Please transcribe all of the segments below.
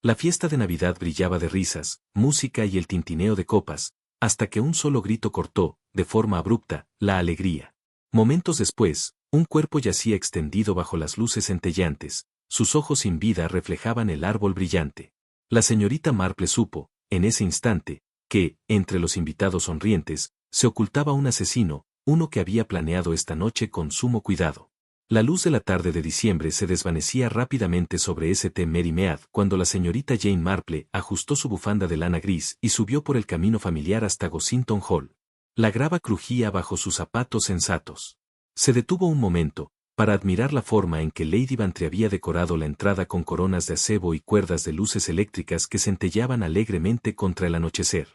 La fiesta de Navidad brillaba de risas, música y el tintineo de copas, hasta que un solo grito cortó, de forma abrupta, la alegría. Momentos después, un cuerpo yacía extendido bajo las luces centelleantes, sus ojos sin vida reflejaban el árbol brillante. La señorita Marple supo, en ese instante, que, entre los invitados sonrientes, se ocultaba un asesino, uno que había planeado esta noche con sumo cuidado. La luz de la tarde de diciembre se desvanecía rápidamente sobre St. Mary Mead cuando la señorita Jane Marple ajustó su bufanda de lana gris y subió por el camino familiar hasta Gossington Hall. La grava crujía bajo sus zapatos sensatos. Se detuvo un momento, para admirar la forma en que Lady Bantry había decorado la entrada con coronas de acebo y cuerdas de luces eléctricas que centellaban alegremente contra el anochecer.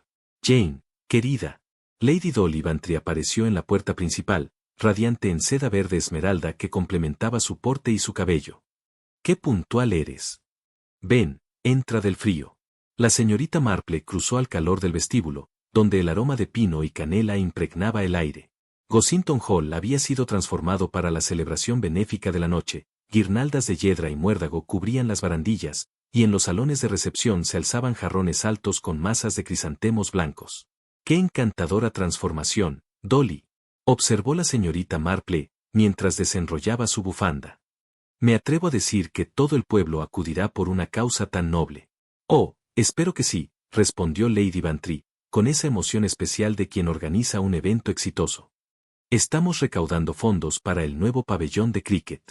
Jane, querida. Lady Dolly Bantry apareció en la puerta principal, radiante en seda verde esmeralda que complementaba su porte y su cabello. ¡Qué puntual eres! Ven, entra del frío. La señorita Marple cruzó al calor del vestíbulo, donde el aroma de pino y canela impregnaba el aire. Gossington Hall había sido transformado para la celebración benéfica de la noche, guirnaldas de yedra y muérdago cubrían las barandillas, y en los salones de recepción se alzaban jarrones altos con masas de crisantemos blancos. ¡Qué encantadora transformación, Dolly!, observó la señorita Marple, mientras desenrollaba su bufanda. Me atrevo a decir que todo el pueblo acudirá por una causa tan noble. Oh, espero que sí, respondió Lady Bantry, con esa emoción especial de quien organiza un evento exitoso. Estamos recaudando fondos para el nuevo pabellón de cricket.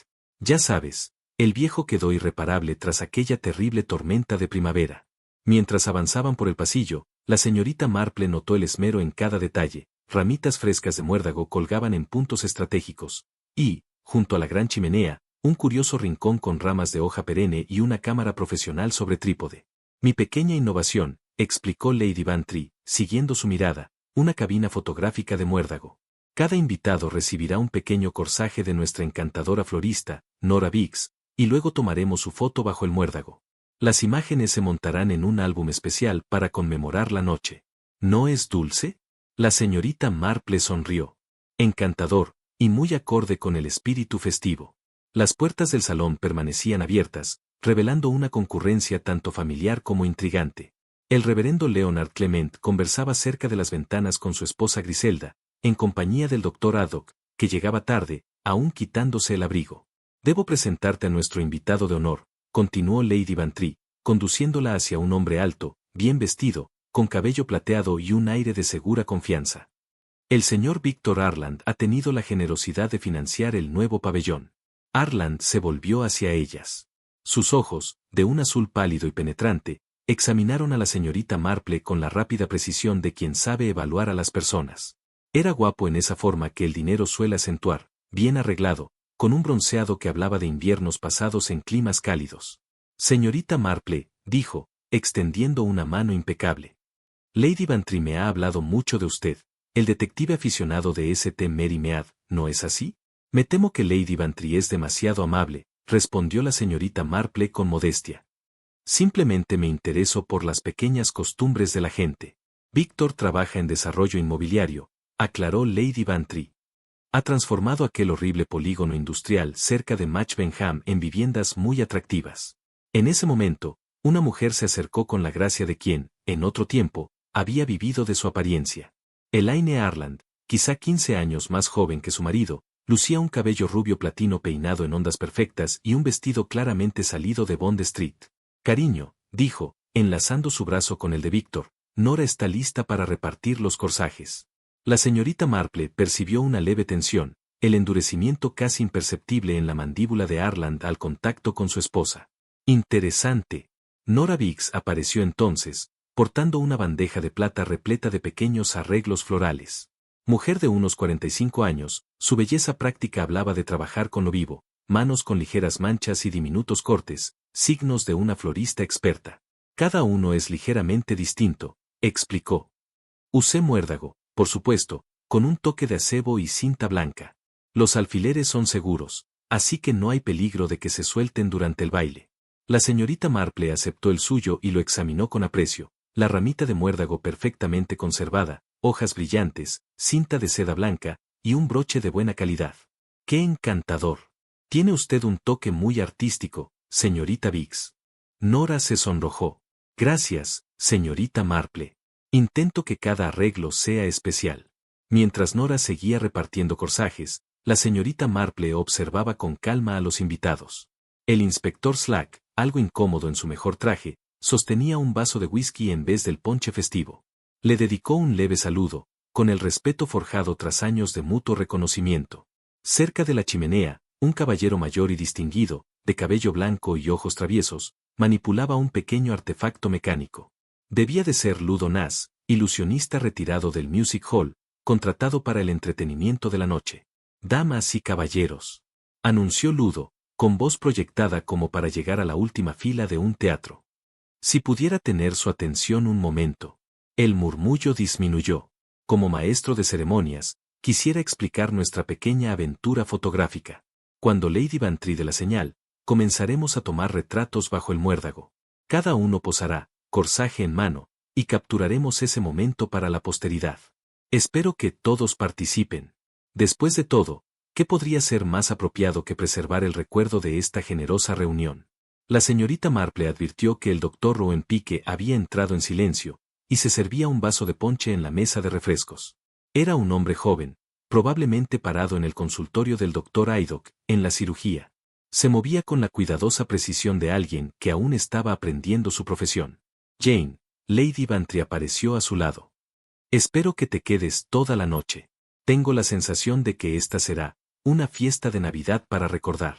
Ya sabes, el viejo quedó irreparable tras aquella terrible tormenta de primavera. Mientras avanzaban por el pasillo, la señorita Marple notó el esmero en cada detalle. Ramitas frescas de muérdago colgaban en puntos estratégicos, y, junto a la gran chimenea, un curioso rincón con ramas de hoja perenne y una cámara profesional sobre trípode. Mi pequeña innovación, explicó Lady Bantry, siguiendo su mirada, una cabina fotográfica de muérdago. Cada invitado recibirá un pequeño corsaje de nuestra encantadora florista, Nora Biggs, y luego tomaremos su foto bajo el muérdago. Las imágenes se montarán en un álbum especial para conmemorar la noche. ¿No es dulce? La señorita Marple sonrió. Encantador, y muy acorde con el espíritu festivo. Las puertas del salón permanecían abiertas, revelando una concurrencia tanto familiar como intrigante. El reverendo Leonard Clement conversaba cerca de las ventanas con su esposa Griselda, en compañía del doctor Haddock, que llegaba tarde, aún quitándose el abrigo. Debo presentarte a nuestro invitado de honor, continuó Lady Bantry, conduciéndola hacia un hombre alto, bien vestido, con cabello plateado y un aire de segura confianza. El señor Victor Harland ha tenido la generosidad de financiar el nuevo pabellón. Harland se volvió hacia ellas. Sus ojos, de un azul pálido y penetrante, examinaron a la señorita Marple con la rápida precisión de quien sabe evaluar a las personas. Era guapo en esa forma que el dinero suele acentuar, bien arreglado, con un bronceado que hablaba de inviernos pasados en climas cálidos. Señorita Marple, dijo, extendiendo una mano impecable. Lady Bantry me ha hablado mucho de usted, el detective aficionado de St. Mary Mead, ¿no es así? Me temo que Lady Bantry es demasiado amable, respondió la señorita Marple con modestia. Simplemente me intereso por las pequeñas costumbres de la gente. Víctor trabaja en desarrollo inmobiliario, aclaró Lady Bantry. Ha transformado aquel horrible polígono industrial cerca de Match Benham en viviendas muy atractivas. En ese momento, una mujer se acercó con la gracia de quien, en otro tiempo, había vivido de su apariencia. Elaine Harland, quizá 15 años más joven que su marido, lucía un cabello rubio platino peinado en ondas perfectas y un vestido claramente salido de Bond Street. Cariño, dijo, enlazando su brazo con el de Víctor, Nora está lista para repartir los corsajes. La señorita Marple percibió una leve tensión, el endurecimiento casi imperceptible en la mandíbula de Harland al contacto con su esposa. Interesante. Nora Biggs apareció entonces, portando una bandeja de plata repleta de pequeños arreglos florales. Mujer de unos 45 años, su belleza práctica hablaba de trabajar con lo vivo, manos con ligeras manchas y diminutos cortes, signos de una florista experta. Cada uno es ligeramente distinto, explicó. Usé muérdago, por supuesto, con un toque de acebo y cinta blanca. Los alfileres son seguros, así que no hay peligro de que se suelten durante el baile. La señorita Marple aceptó el suyo y lo examinó con aprecio. La ramita de muérdago perfectamente conservada, hojas brillantes, cinta de seda blanca, y un broche de buena calidad. ¡Qué encantador! Tiene usted un toque muy artístico, señorita Biggs. Nora se sonrojó. Gracias, señorita Marple. Intento que cada arreglo sea especial. Mientras Nora seguía repartiendo corsajes, la señorita Marple observaba con calma a los invitados. El inspector Slack, algo incómodo en su mejor traje, sostenía un vaso de whisky en vez del ponche festivo. Le dedicó un leve saludo, con el respeto forjado tras años de mutuo reconocimiento. Cerca de la chimenea, un caballero mayor y distinguido, de cabello blanco y ojos traviesos, manipulaba un pequeño artefacto mecánico. Debía de ser Ludo Nass, ilusionista retirado del Music Hall, contratado para el entretenimiento de la noche. Damas y caballeros, anunció Ludo, con voz proyectada como para llegar a la última fila de un teatro. Si pudiera tener su atención un momento. El murmullo disminuyó. Como maestro de ceremonias, quisiera explicar nuestra pequeña aventura fotográfica. Cuando Lady Bantry dé la señal, comenzaremos a tomar retratos bajo el muérdago. Cada uno posará, corsaje en mano, y capturaremos ese momento para la posteridad. Espero que todos participen. Después de todo, ¿qué podría ser más apropiado que preservar el recuerdo de esta generosa reunión? La señorita Marple advirtió que el doctor Rowan Pique había entrado en silencio, y se servía un vaso de ponche en la mesa de refrescos. Era un hombre joven, probablemente parado en el consultorio del doctor Haydock, en la cirugía. Se movía con la cuidadosa precisión de alguien que aún estaba aprendiendo su profesión. Jane, Lady Bantry apareció a su lado. Espero que te quedes toda la noche. Tengo la sensación de que esta será una fiesta de Navidad para recordar.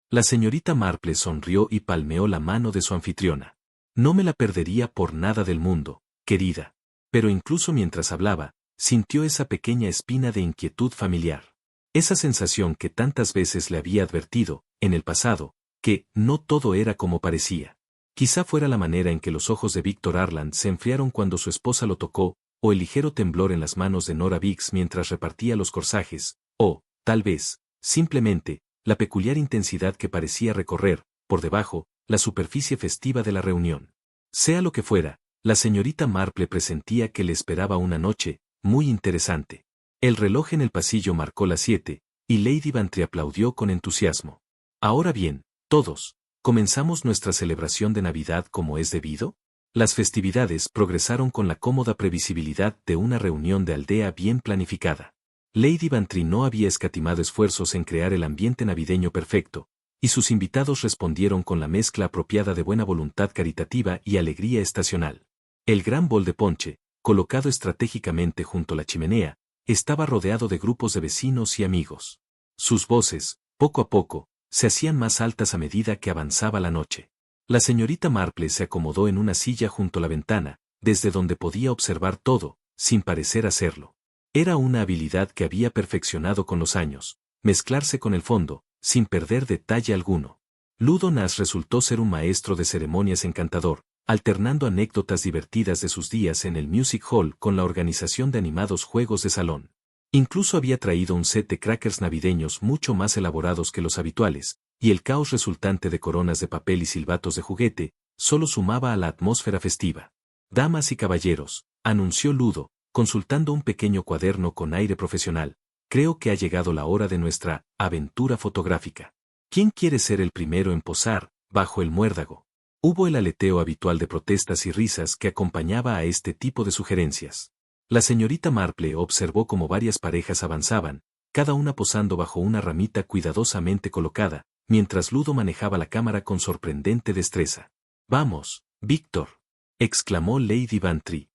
La señorita Marple sonrió y palmeó la mano de su anfitriona. No me la perdería por nada del mundo, querida. Pero incluso mientras hablaba, sintió esa pequeña espina de inquietud familiar. Esa sensación que tantas veces le había advertido, en el pasado, que no todo era como parecía. Quizá fuera la manera en que los ojos de Víctor Arland se enfriaron cuando su esposa lo tocó, o el ligero temblor en las manos de Nora Biggs mientras repartía los corsajes, o, tal vez, simplemente, la peculiar intensidad que parecía recorrer, por debajo, la superficie festiva de la reunión. Sea lo que fuera, la señorita Marple presentía que le esperaba una noche muy interesante. El reloj en el pasillo marcó las 7, y Lady Bantry aplaudió con entusiasmo. Ahora bien, todos, ¿comenzamos nuestra celebración de Navidad como es debido? Las festividades progresaron con la cómoda previsibilidad de una reunión de aldea bien planificada. Lady Bantry no había escatimado esfuerzos en crear el ambiente navideño perfecto, y sus invitados respondieron con la mezcla apropiada de buena voluntad caritativa y alegría estacional. El gran bol de ponche, colocado estratégicamente junto a la chimenea, estaba rodeado de grupos de vecinos y amigos. Sus voces, poco a poco, se hacían más altas a medida que avanzaba la noche. La señorita Marple se acomodó en una silla junto a la ventana, desde donde podía observar todo, sin parecer hacerlo. Era una habilidad que había perfeccionado con los años, mezclarse con el fondo, sin perder detalle alguno. Ludo Nass resultó ser un maestro de ceremonias encantador, alternando anécdotas divertidas de sus días en el Music Hall con la organización de animados juegos de salón. Incluso había traído un set de crackers navideños mucho más elaborados que los habituales, y el caos resultante de coronas de papel y silbatos de juguete, solo sumaba a la atmósfera festiva. Damas y caballeros, anunció Ludo, consultando un pequeño cuaderno con aire profesional, creo que ha llegado la hora de nuestra aventura fotográfica. ¿Quién quiere ser el primero en posar, bajo el muérdago? Hubo el aleteo habitual de protestas y risas que acompañaba a este tipo de sugerencias. La señorita Marple observó cómo varias parejas avanzaban, cada una posando bajo una ramita cuidadosamente colocada, mientras Ludo manejaba la cámara con sorprendente destreza. «Vamos, Víctor», exclamó Lady Bantry.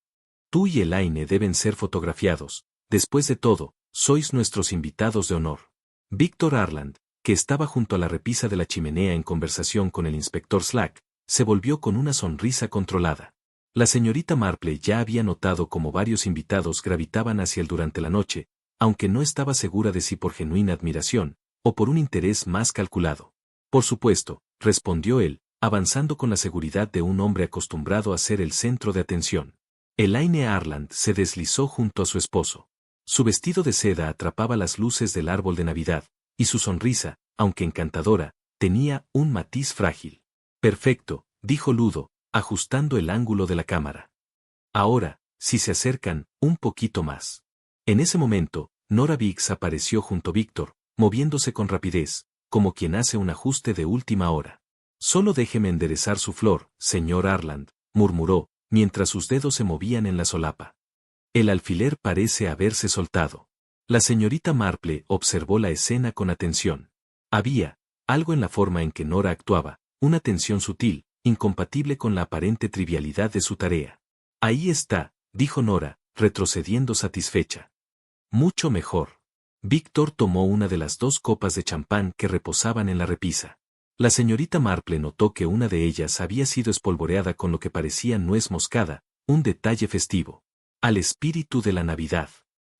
«Tú y Elaine deben ser fotografiados, después de todo, sois nuestros invitados de honor». Víctor Arland, que estaba junto a la repisa de la chimenea en conversación con el inspector Slack, se volvió con una sonrisa controlada. La señorita Marple ya había notado cómo varios invitados gravitaban hacia él durante la noche, aunque no estaba segura de si por genuina admiración, o por un interés más calculado. «Por supuesto», respondió él, avanzando con la seguridad de un hombre acostumbrado a ser el centro de atención. Elaine Arland se deslizó junto a su esposo. Su vestido de seda atrapaba las luces del árbol de Navidad, y su sonrisa, aunque encantadora, tenía un matiz frágil. «Perfecto», dijo Ludo, ajustando el ángulo de la cámara. «Ahora, si se acercan, un poquito más». En ese momento, Nora Biggs apareció junto a Víctor, moviéndose con rapidez, como quien hace un ajuste de última hora. Solo déjeme enderezar su flor, señor Arland, murmuró, mientras sus dedos se movían en la solapa. El alfiler parece haberse soltado. La señorita Marple observó la escena con atención. Había algo en la forma en que Nora actuaba, una tensión sutil, incompatible con la aparente trivialidad de su tarea. Ahí está, dijo Nora, retrocediendo satisfecha. Mucho mejor. Víctor tomó una de las 2 copas de champán que reposaban en la repisa. La señorita Marple notó que una de ellas había sido espolvoreada con lo que parecía nuez moscada, un detalle festivo. Al espíritu de la Navidad,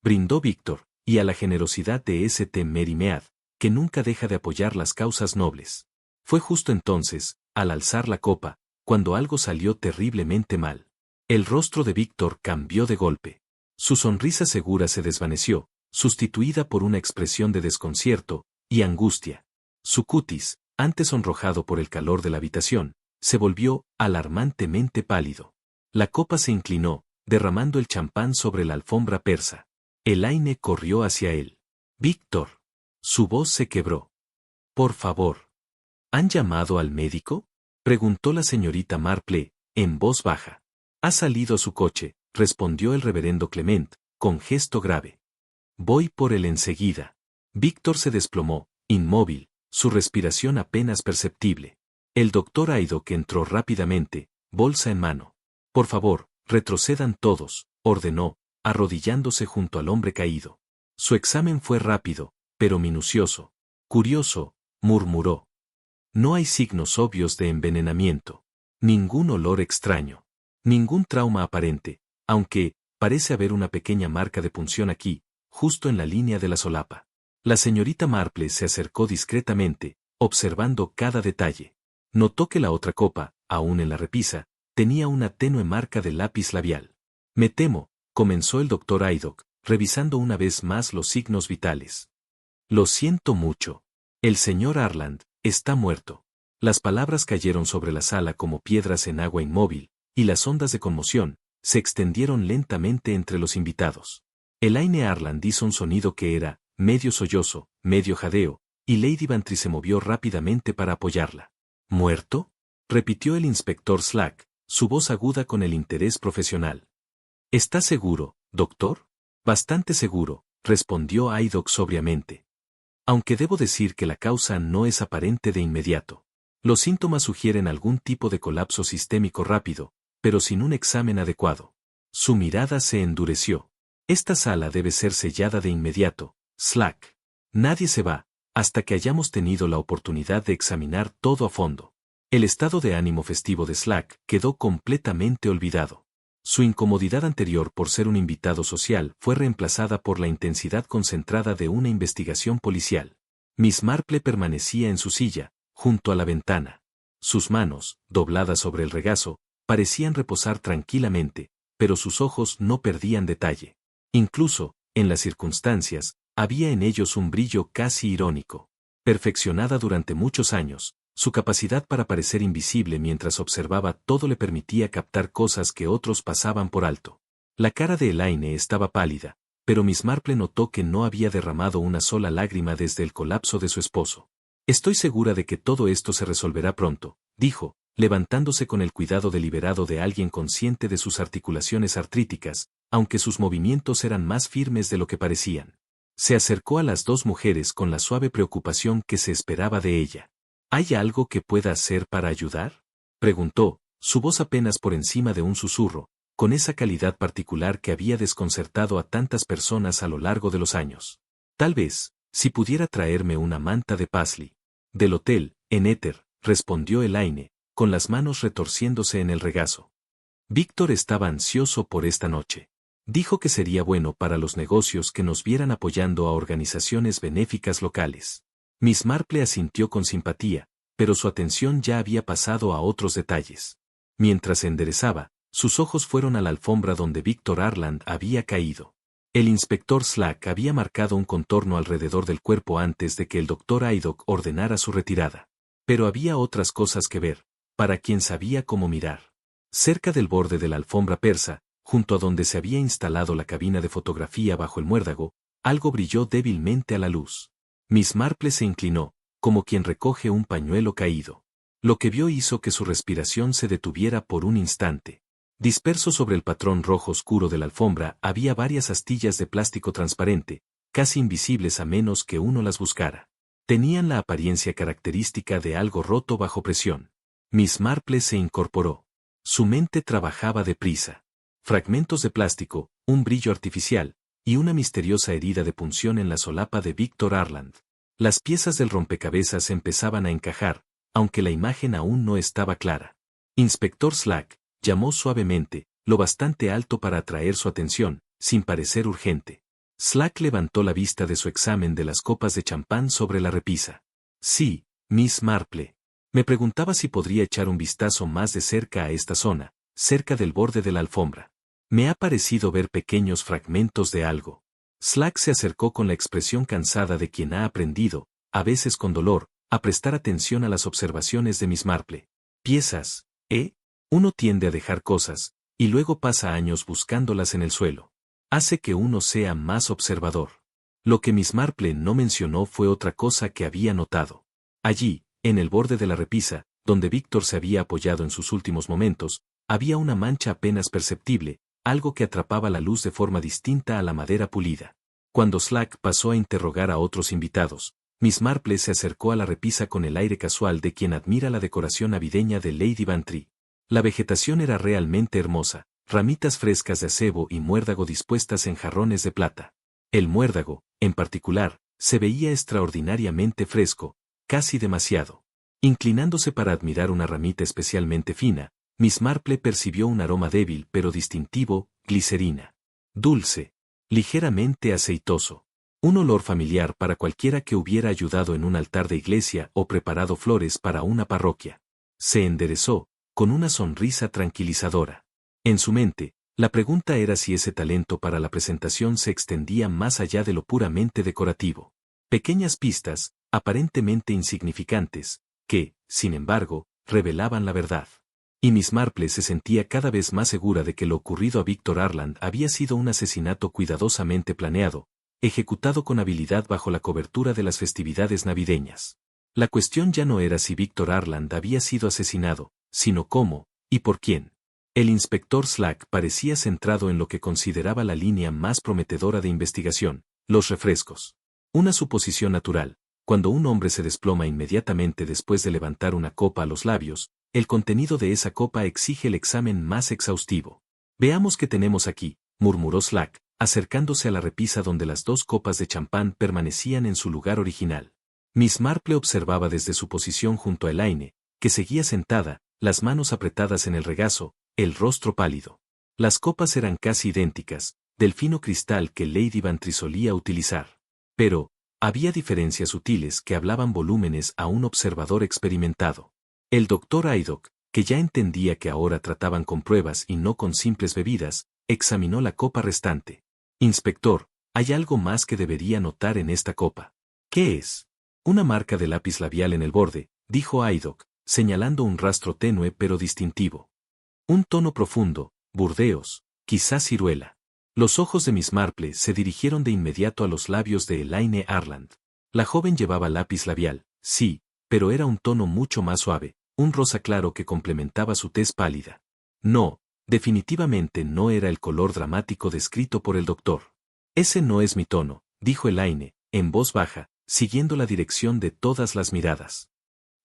brindó Víctor, y a la generosidad de St. Mary Mead, que nunca deja de apoyar las causas nobles. Fue justo entonces, al alzar la copa, cuando algo salió terriblemente mal. El rostro de Víctor cambió de golpe. Su sonrisa segura se desvaneció, sustituida por una expresión de desconcierto y angustia. Su cutis, antes sonrojado por el calor de la habitación, se volvió alarmantemente pálido. La copa se inclinó, derramando el champán sobre la alfombra persa. Elaine corrió hacia él. «Víctor». Su voz se quebró. «Por favor». «¿Han llamado al médico?», preguntó la señorita Marple, en voz baja. «Ha salido a su coche», respondió el reverendo Clement, con gesto grave. «Voy por él enseguida». Víctor se desplomó, inmóvil, su respiración apenas perceptible. El doctor Haydock entró rápidamente, bolsa en mano. «Por favor, retrocedan todos», ordenó, arrodillándose junto al hombre caído. Su examen fue rápido, pero minucioso. «Curioso», murmuró. «No hay signos obvios de envenenamiento. Ningún olor extraño. Ningún trauma aparente, aunque parece haber una pequeña marca de punción aquí, justo en la línea de la solapa». La señorita Marple se acercó discretamente, observando cada detalle. Notó que la otra copa, aún en la repisa, tenía una tenue marca de lápiz labial. «Me temo», comenzó el doctor Haydock, revisando una vez más los signos vitales. «Lo siento mucho. El señor Arland está muerto». Las palabras cayeron sobre la sala como piedras en agua inmóvil, y las ondas de conmoción se extendieron lentamente entre los invitados. Elaine Arland hizo un sonido que era medio sollozo, medio jadeo, y Lady Bantry se movió rápidamente para apoyarla. «¿Muerto?», repitió el inspector Slack, su voz aguda con el interés profesional. «¿Está seguro, doctor?». «Bastante seguro», respondió Haydock sobriamente. «Aunque debo decir que la causa no es aparente de inmediato. Los síntomas sugieren algún tipo de colapso sistémico rápido, pero sin un examen adecuado». Su mirada se endureció. «Esta sala debe ser sellada de inmediato, Slack. Nadie se va, hasta que hayamos tenido la oportunidad de examinar todo a fondo». El estado de ánimo festivo de Slack quedó completamente olvidado. Su incomodidad anterior por ser un invitado social fue reemplazada por la intensidad concentrada de una investigación policial. Miss Marple permanecía en su silla, junto a la ventana. Sus manos, dobladas sobre el regazo, parecían reposar tranquilamente, pero sus ojos no perdían detalle. Incluso, en las circunstancias, había en ellos un brillo casi irónico. Perfeccionada durante muchos años, su capacidad para parecer invisible mientras observaba todo le permitía captar cosas que otros pasaban por alto. La cara de Elaine estaba pálida, pero Miss Marple notó que no había derramado una sola lágrima desde el colapso de su esposo. «Estoy segura de que todo esto se resolverá pronto», dijo, levantándose con el cuidado deliberado de alguien consciente de sus articulaciones artríticas, aunque sus movimientos eran más firmes de lo que parecían. Se acercó a las 2 mujeres con la suave preocupación que se esperaba de ella. «¿Hay algo que pueda hacer para ayudar?», preguntó, su voz apenas por encima de un susurro, con esa calidad particular que había desconcertado a tantas personas a lo largo de los años. «Tal vez, si pudiera traerme una manta de Paisley. Del hotel, en éter», respondió Elaine, con las manos retorciéndose en el regazo. Víctor estaba ansioso por esta noche. Dijo que sería bueno para los negocios que nos vieran apoyando a organizaciones benéficas locales. Miss Marple asintió con simpatía, pero su atención ya había pasado a otros detalles. Mientras se enderezaba, sus ojos fueron a la alfombra donde Víctor Arland había caído. El inspector Slack había marcado un contorno alrededor del cuerpo antes de que el doctor Haydock ordenara su retirada. Pero había otras cosas que ver, para quien sabía cómo mirar. Cerca del borde de la alfombra persa, junto a donde se había instalado la cabina de fotografía bajo el muérdago, algo brilló débilmente a la luz. Miss Marple se inclinó, como quien recoge un pañuelo caído. Lo que vio hizo que su respiración se detuviera por un instante. Disperso sobre el patrón rojo oscuro de la alfombra había varias astillas de plástico transparente, casi invisibles a menos que uno las buscara. Tenían la apariencia característica de algo roto bajo presión. Miss Marple se incorporó. Su mente trabajaba deprisa. Fragmentos de plástico, un brillo artificial, y una misteriosa herida de punción en la solapa de Víctor Arland. Las piezas del rompecabezas empezaban a encajar, aunque la imagen aún no estaba clara. Inspector Slack, llamó suavemente, lo bastante alto para atraer su atención, sin parecer urgente. Slack levantó la vista de su examen de las copas de champán sobre la repisa. Sí, Miss Marple. Me preguntaba si podría echar un vistazo más de cerca a esta zona, cerca del borde de la alfombra. Me ha parecido ver pequeños fragmentos de algo. Slack se acercó con la expresión cansada de quien ha aprendido, a veces con dolor, a prestar atención a las observaciones de Miss Marple. Piezas, ¿eh? Uno tiende a dejar cosas, y luego pasa años buscándolas en el suelo. Hace que uno sea más observador. Lo que Miss Marple no mencionó fue otra cosa que había notado. Allí, en el borde de la repisa, donde Víctor se había apoyado en sus últimos momentos, había una mancha apenas perceptible, algo que atrapaba la luz de forma distinta a la madera pulida. Cuando Slack pasó a interrogar a otros invitados, Miss Marple se acercó a la repisa con el aire casual de quien admira la decoración navideña de Lady Bantry. La vegetación era realmente hermosa, ramitas frescas de acebo y muérdago dispuestas en jarrones de plata. El muérdago, en particular, se veía extraordinariamente fresco, casi demasiado. Inclinándose para admirar una ramita especialmente fina, Miss Marple percibió un aroma débil pero distintivo, glicerina. Dulce. Ligeramente aceitoso. Un olor familiar para cualquiera que hubiera ayudado en un altar de iglesia o preparado flores para una parroquia. Se enderezó, con una sonrisa tranquilizadora. En su mente, la pregunta era si ese talento para la presentación se extendía más allá de lo puramente decorativo. Pequeñas pistas, aparentemente insignificantes, que, sin embargo, revelaban la verdad. Y Miss Marple se sentía cada vez más segura de que lo ocurrido a Víctor Arland había sido un asesinato cuidadosamente planeado, ejecutado con habilidad bajo la cobertura de las festividades navideñas. La cuestión ya no era si Víctor Arland había sido asesinado, sino cómo, y por quién. El inspector Slack parecía centrado en lo que consideraba la línea más prometedora de investigación, los refrescos. Una suposición natural. Cuando un hombre se desploma inmediatamente después de levantar una copa a los labios, el contenido de esa copa exige el examen más exhaustivo. Veamos qué tenemos aquí, murmuró Slack, acercándose a la repisa donde las dos copas de champán permanecían en su lugar original. Miss Marple observaba desde su posición junto a Elaine, que seguía sentada, las manos apretadas en el regazo, el rostro pálido. Las copas eran casi idénticas, del fino cristal que Lady Bantry solía utilizar. Pero, había diferencias sutiles que hablaban volúmenes a un observador experimentado. El doctor Haydock, que ya entendía que ahora trataban con pruebas y no con simples bebidas, examinó la copa restante. Inspector, hay algo más que debería notar en esta copa. ¿Qué es? Una marca de lápiz labial en el borde, dijo Haydock, señalando un rastro tenue pero distintivo. Un tono profundo, burdeos, quizás ciruela. Los ojos de Miss Marple se dirigieron de inmediato a los labios de Elaine Arland. La joven llevaba lápiz labial, sí, pero era un tono mucho más suave, un rosa claro que complementaba su tez pálida. No, definitivamente no era el color dramático descrito por el doctor. Ese no es mi tono, dijo Elaine, en voz baja, siguiendo la dirección de todas las miradas.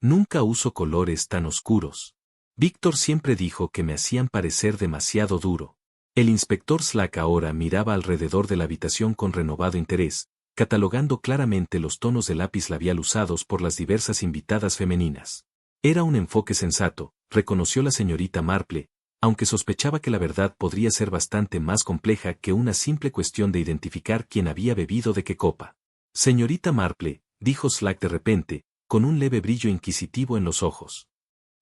Nunca uso colores tan oscuros. Víctor siempre dijo que me hacían parecer demasiado duro. El inspector Slack ahora miraba alrededor de la habitación con renovado interés, catalogando claramente los tonos de lápiz labial usados por las diversas invitadas femeninas. Era un enfoque sensato, reconoció la señorita Marple, aunque sospechaba que la verdad podría ser bastante más compleja que una simple cuestión de identificar quién había bebido de qué copa. Señorita Marple, dijo Slack de repente, con un leve brillo inquisitivo en los ojos.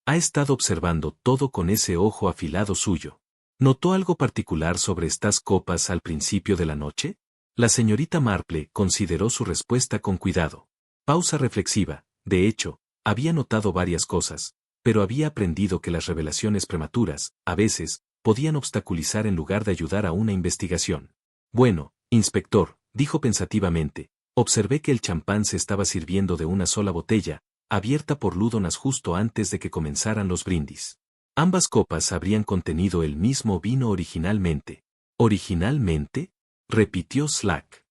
Ha estado observando todo con ese ojo afilado suyo. ¿Notó algo particular sobre estas copas al principio de la noche? La señorita Marple consideró su respuesta con cuidado. Pausa reflexiva. De hecho, había notado varias cosas, pero había aprendido que las revelaciones prematuras, a veces, podían obstaculizar en lugar de ayudar a una investigación. Bueno, inspector, dijo pensativamente, observé que el champán se estaba sirviendo de una sola botella, abierta por Ludonas justo antes de que comenzaran los brindis. Ambas copas habrían contenido el mismo vino originalmente. ¿Originalmente?, repitió Slack.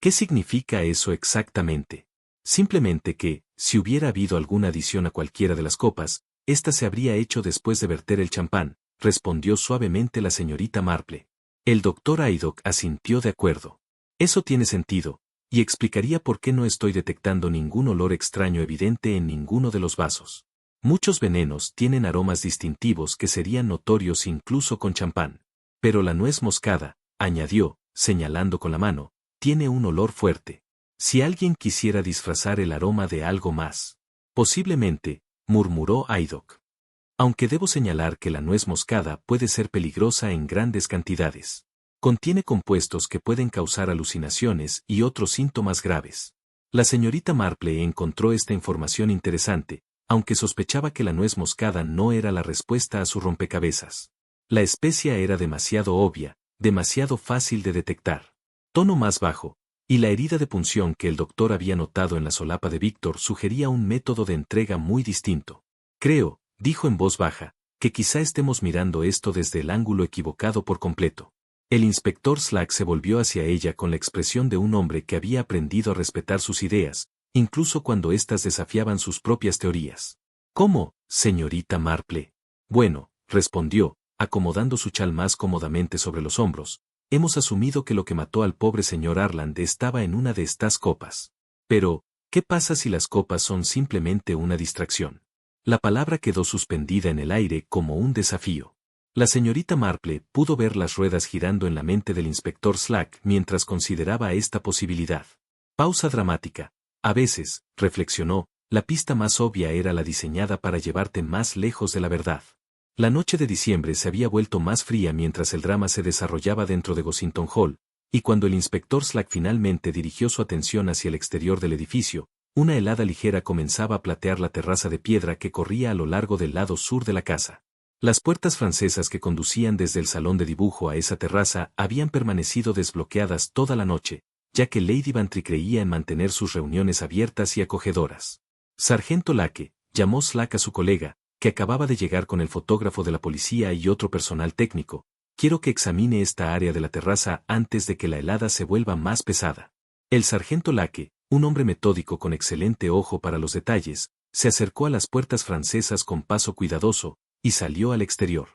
¿Qué significa eso exactamente? Simplemente que, si hubiera habido alguna adición a cualquiera de las copas, ésta se habría hecho después de verter el champán, respondió suavemente la señorita Marple. El doctor Haydock asintió de acuerdo. Eso tiene sentido, y explicaría por qué no estoy detectando ningún olor extraño evidente en ninguno de los vasos. Muchos venenos tienen aromas distintivos que serían notorios incluso con champán. Pero la nuez moscada, añadió, señalando con la mano, tiene un olor fuerte. Si alguien quisiera disfrazar el aroma de algo más. Posiblemente, murmuró Haydock. Aunque debo señalar que la nuez moscada puede ser peligrosa en grandes cantidades. Contiene compuestos que pueden causar alucinaciones y otros síntomas graves. La señorita Marple encontró esta información interesante, aunque sospechaba que la nuez moscada no era la respuesta a su rompecabezas. La especia era demasiado obvia, demasiado fácil de detectar. Tono más bajo, y la herida de punción que el doctor había notado en la solapa de Víctor sugería un método de entrega muy distinto. Creo, dijo en voz baja, que quizá estemos mirando esto desde el ángulo equivocado por completo. El inspector Slack se volvió hacia ella con la expresión de un hombre que había aprendido a respetar sus ideas, incluso cuando éstas desafiaban sus propias teorías. ¿Cómo, señorita Marple? Bueno, respondió, acomodando su chal más cómodamente sobre los hombros, hemos asumido que lo que mató al pobre señor Arland estaba en una de estas copas. Pero, ¿qué pasa si las copas son simplemente una distracción? La palabra quedó suspendida en el aire como un desafío. La señorita Marple pudo ver las ruedas girando en la mente del inspector Slack mientras consideraba esta posibilidad. Pausa dramática. A veces, reflexionó, la pista más obvia era la diseñada para llevarte más lejos de la verdad. La noche de diciembre se había vuelto más fría mientras el drama se desarrollaba dentro de Gossington Hall, y cuando el inspector Slack finalmente dirigió su atención hacia el exterior del edificio, una helada ligera comenzaba a platear la terraza de piedra que corría a lo largo del lado sur de la casa. Las puertas francesas que conducían desde el salón de dibujo a esa terraza habían permanecido desbloqueadas toda la noche, ya que Lady Bantry creía en mantener sus reuniones abiertas y acogedoras. Sargento Lake, llamó Slack a su colega, que acababa de llegar con el fotógrafo de la policía y otro personal técnico. Quiero que examine esta área de la terraza antes de que la helada se vuelva más pesada. El sargento Lake, un hombre metódico con excelente ojo para los detalles, se acercó a las puertas francesas con paso cuidadoso, y salió al exterior.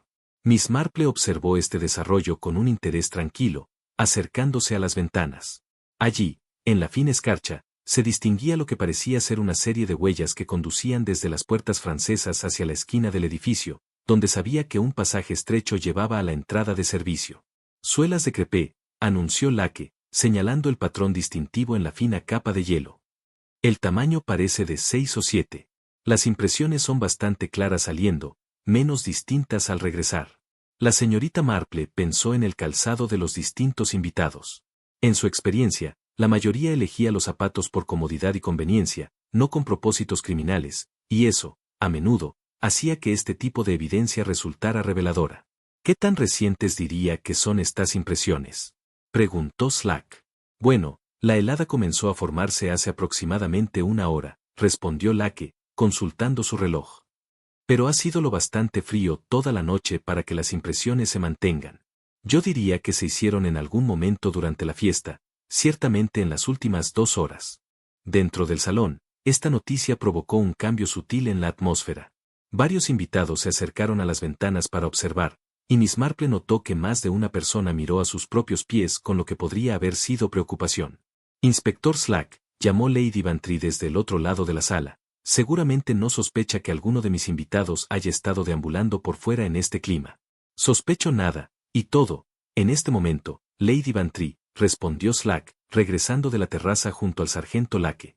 Miss Marple observó este desarrollo con un interés tranquilo, acercándose a las ventanas. Allí, en la fina escarcha, se distinguía lo que parecía ser una serie de huellas que conducían desde las puertas francesas hacia la esquina del edificio, donde sabía que un pasaje estrecho llevaba a la entrada de servicio. Suelas de crepé, anunció Lake, señalando el patrón distintivo en la fina capa de hielo. El tamaño parece de 6 o 7. Las impresiones son bastante claras saliendo, menos distintas al regresar. La señorita Marple pensó en el calzado de los distintos invitados. En su experiencia, la mayoría elegía los zapatos por comodidad y conveniencia, no con propósitos criminales, y eso, a menudo, hacía que este tipo de evidencia resultara reveladora. ¿Qué tan recientes diría que son estas impresiones?, preguntó Slack. Bueno, la helada comenzó a formarse hace aproximadamente una hora, respondió Lake, consultando su reloj. Pero ha sido lo bastante frío toda la noche para que las impresiones se mantengan. Yo diría que se hicieron en algún momento durante la fiesta, ciertamente en las últimas 2 horas. Dentro del salón, esta noticia provocó un cambio sutil en la atmósfera. Varios invitados se acercaron a las ventanas para observar, y Miss Marple notó que más de una persona miró a sus propios pies con lo que podría haber sido preocupación. Inspector Slack, llamó Lady Bantry desde el otro lado de la sala. Seguramente no sospecha que alguno de mis invitados haya estado deambulando por fuera en este clima. Sospecho nada, y todo, en este momento, Lady Bantry, respondió Slack, regresando de la terraza junto al sargento Lake.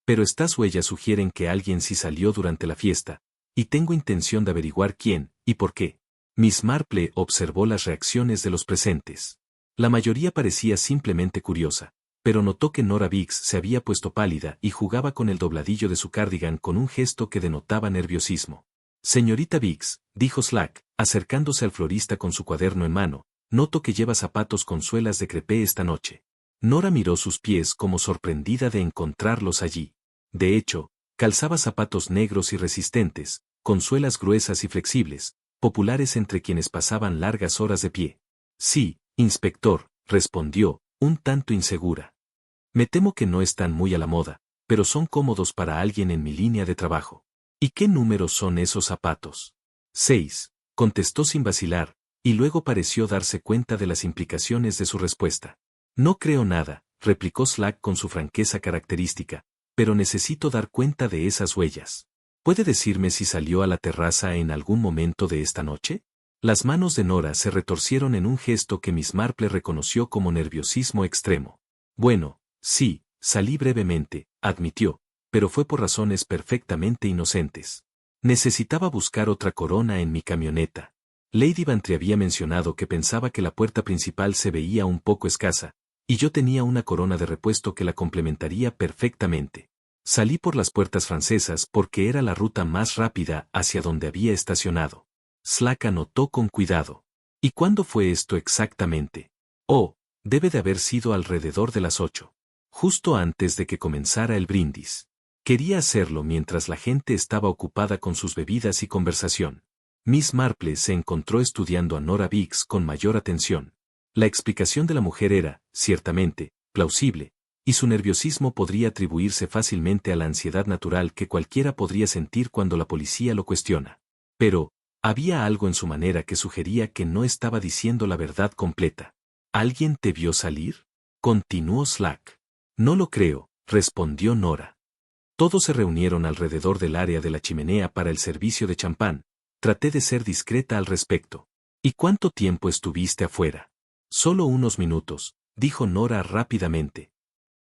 Pero estas huellas sugieren que alguien sí salió durante la fiesta, y tengo intención de averiguar quién, y por qué. Miss Marple observó las reacciones de los presentes. La mayoría parecía simplemente curiosa, pero notó que Nora Biggs se había puesto pálida y jugaba con el dobladillo de su cardigan con un gesto que denotaba nerviosismo. Señorita Biggs, dijo Slack, acercándose al florista con su cuaderno en mano, noto que lleva zapatos con suelas de crepé esta noche. Nora miró sus pies como sorprendida de encontrarlos allí. De hecho, Calzaba zapatos negros y resistentes, con suelas gruesas y flexibles, populares entre quienes pasaban largas horas de pie. Sí, inspector, respondió, un tanto insegura. Me temo que no están muy a la moda, pero son cómodos para alguien en mi línea de trabajo. ¿Y qué números son esos zapatos? 6, contestó sin vacilar, y luego pareció darse cuenta de las implicaciones de su respuesta. No creo nada, replicó Slack con su franqueza característica, pero necesito dar cuenta de esas huellas. ¿Puede decirme si salió a la terraza en algún momento de esta noche? Las manos de Nora se retorcieron en un gesto que Miss Marple reconoció como nerviosismo extremo. Bueno, sí, salí brevemente, admitió, pero fue por razones perfectamente inocentes. Necesitaba buscar otra corona en mi camioneta. Lady Bantry había mencionado que pensaba que la puerta principal se veía un poco escasa, y yo tenía una corona de repuesto que la complementaría perfectamente. Salí por las puertas francesas porque era la ruta más rápida hacia donde había estacionado. Slack anotó con cuidado. ¿Y cuándo fue esto exactamente? Oh, debe de haber sido alrededor de las 8. Justo antes de que comenzara el brindis. Quería hacerlo mientras la gente estaba ocupada con sus bebidas y conversación. Miss Marple se encontró estudiando a Nora Biggs con mayor atención. La explicación de la mujer era, ciertamente, plausible, y su nerviosismo podría atribuirse fácilmente a la ansiedad natural que cualquiera podría sentir cuando la policía lo cuestiona. Pero, había algo en su manera que sugería que no estaba diciendo la verdad completa. ¿Alguien te vio salir? Continuó Slack. No lo creo, respondió Nora. Todos se reunieron alrededor del área de la chimenea para el servicio de champán. Traté de ser discreta al respecto. ¿Y cuánto tiempo estuviste afuera? Solo unos minutos, dijo Nora rápidamente.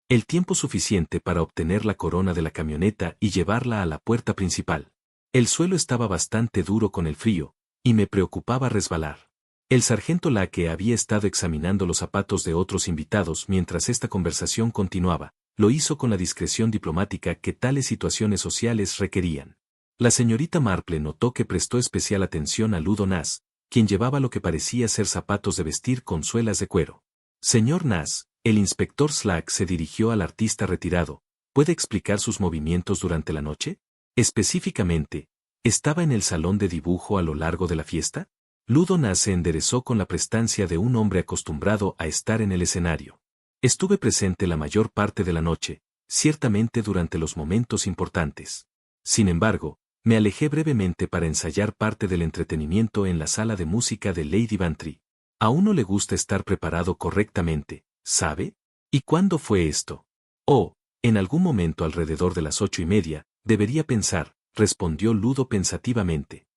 El tiempo suficiente para obtener la corona de la camioneta y llevarla a la puerta principal. El suelo estaba bastante duro con el frío, y me preocupaba resbalar. El sargento Lake había estado examinando los zapatos de otros invitados mientras esta conversación continuaba. Lo hizo con la discreción diplomática que tales situaciones sociales requerían. La señorita Marple notó que prestó especial atención a Ludo Nass, quien llevaba lo que parecía ser zapatos de vestir con suelas de cuero. Señor Nass, el inspector Slack se dirigió al artista retirado. ¿Puede explicar sus movimientos durante la noche? Específicamente, ¿estaba en el salón de dibujo a lo largo de la fiesta? Ludo Nass se enderezó con la prestancia de un hombre acostumbrado a estar en el escenario. Estuve presente la mayor parte de la noche, ciertamente durante los momentos importantes. Sin embargo, me alejé brevemente para ensayar parte del entretenimiento en la sala de música de Lady Bantry. A uno le gusta estar preparado correctamente, ¿sabe? ¿Y cuándo fue esto? Oh, en algún momento alrededor de las 8:30, debería pensar, respondió Ludo pensativamente.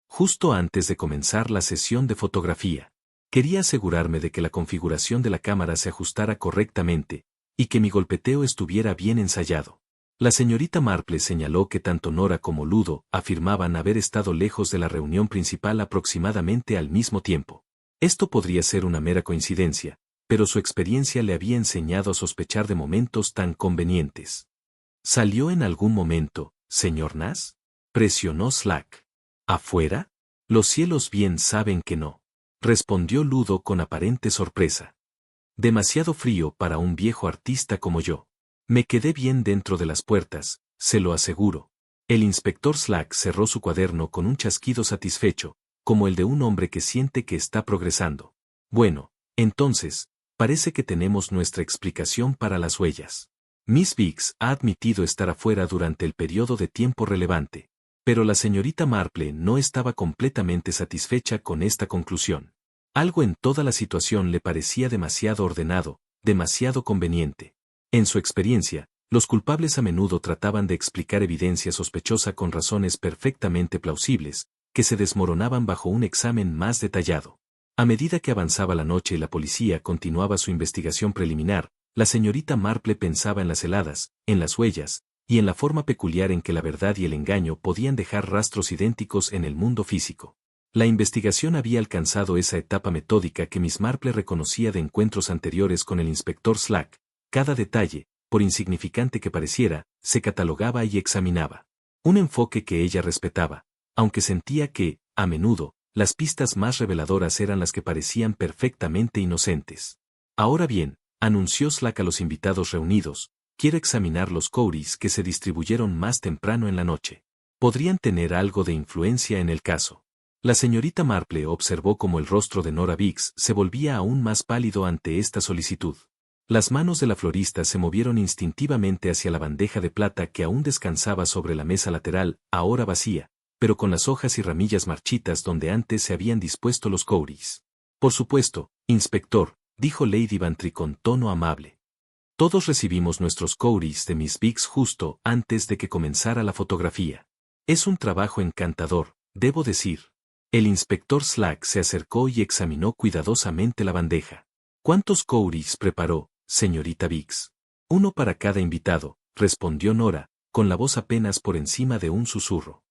Justo antes de comenzar la sesión de fotografía. Quería asegurarme de que la configuración de la cámara se ajustara correctamente, y que mi golpeteo estuviera bien ensayado. La señorita Marple señaló que tanto Nora como Ludo afirmaban haber estado lejos de la reunión principal aproximadamente al mismo tiempo. Esto podría ser una mera coincidencia, pero su experiencia le había enseñado a sospechar de momentos tan convenientes. ¿Salió en algún momento, señor Nass? Presionó Slack. ¿Afuera? Los cielos bien saben que no. Respondió Ludo con aparente sorpresa. Demasiado frío para un viejo artista como yo. Me quedé bien dentro de las puertas, se lo aseguro. El inspector Slack cerró su cuaderno con un chasquido satisfecho, como el de un hombre que siente que está progresando. Bueno, entonces, parece que tenemos nuestra explicación para las huellas. Miss Biggs ha admitido estar afuera durante el periodo de tiempo relevante. Pero la señorita Marple no estaba completamente satisfecha con esta conclusión. Algo en toda la situación le parecía demasiado ordenado, demasiado conveniente. En su experiencia, los culpables a menudo trataban de explicar evidencia sospechosa con razones perfectamente plausibles, que se desmoronaban bajo un examen más detallado. A medida que avanzaba la noche y la policía continuaba su investigación preliminar, la señorita Marple pensaba en las heladas, en las huellas, y en la forma peculiar en que la verdad y el engaño podían dejar rastros idénticos en el mundo físico. La investigación había alcanzado esa etapa metódica que Miss Marple reconocía de encuentros anteriores con el inspector Slack. Cada detalle, por insignificante que pareciera, se catalogaba y examinaba. Un enfoque que ella respetaba, aunque sentía que, a menudo, las pistas más reveladoras eran las que parecían perfectamente inocentes. Ahora bien, anunció Slack a los invitados reunidos, quiero examinar los cowries que se distribuyeron más temprano en la noche. Podrían tener algo de influencia en el caso. La señorita Marple observó cómo el rostro de Nora Biggs se volvía aún más pálido ante esta solicitud. Las manos de la florista se movieron instintivamente hacia la bandeja de plata que aún descansaba sobre la mesa lateral, ahora vacía, pero con las hojas y ramillas marchitas donde antes se habían dispuesto los cowries. Por supuesto, inspector, dijo Lady Bantry con tono amable. Todos recibimos nuestros cowries de Miss Biggs justo antes de que comenzara la fotografía. Es un trabajo encantador, debo decir. El inspector Slack se acercó y examinó cuidadosamente la bandeja. ¿Cuántos cowries preparó, señorita Biggs? Uno para cada invitado, respondió Nora, con la voz apenas por encima de un susurro.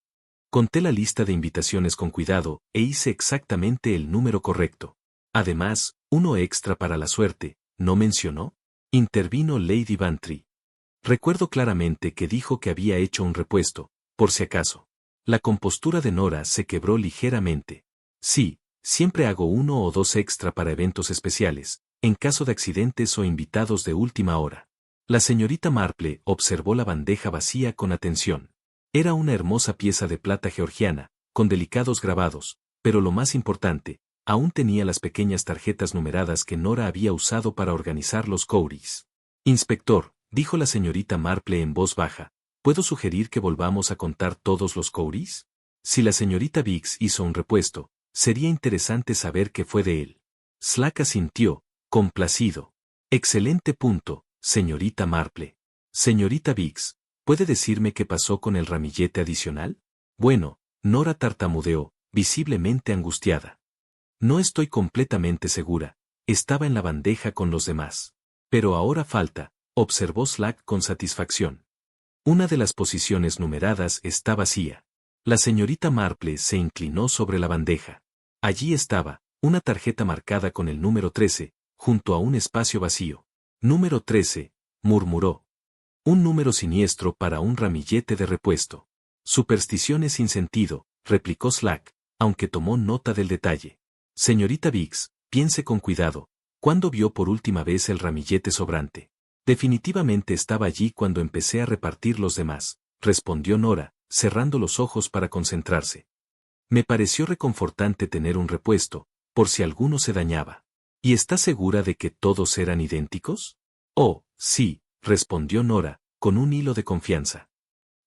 Conté la lista de invitaciones con cuidado e hice exactamente el número correcto. Además, uno extra para la suerte, ¿no mencionó? Intervino Lady Bantry. Recuerdo claramente que dijo que había hecho un repuesto, por si acaso. La compostura de Nora se quebró ligeramente. Sí, siempre hago uno o dos extra para eventos especiales, en caso de accidentes o invitados de última hora. La señorita Marple observó la bandeja vacía con atención. Era una hermosa pieza de plata georgiana, con delicados grabados, pero lo más importante, aún tenía las pequeñas tarjetas numeradas que Nora había usado para organizar los cowries. Inspector, dijo la señorita Marple en voz baja, ¿puedo sugerir que volvamos a contar todos los cowries? Si la señorita Biggs hizo un repuesto, sería interesante saber qué fue de él. Slack asintió, complacido. Excelente punto, señorita Marple. Señorita Biggs, ¿puede decirme qué pasó con el ramillete adicional? Bueno, Nora tartamudeó, visiblemente angustiada. No estoy completamente segura, estaba en la bandeja con los demás. Pero ahora falta, observó Slack con satisfacción. Una de las posiciones numeradas está vacía. La señorita Marple se inclinó sobre la bandeja. Allí estaba, una tarjeta marcada con el número 13, junto a un espacio vacío. Número 13, murmuró. Un número siniestro para un ramillete de repuesto. Supersticiones sin sentido, replicó Slack, aunque tomó nota del detalle. Señorita Biggs, piense con cuidado, ¿cuándo vio por última vez el ramillete sobrante? Definitivamente estaba allí cuando empecé a repartir los demás, respondió Nora, cerrando los ojos para concentrarse. Me pareció reconfortante tener un repuesto, por si alguno se dañaba. ¿Y está segura de que todos eran idénticos? Oh, sí, respondió Nora, con un hilo de confianza.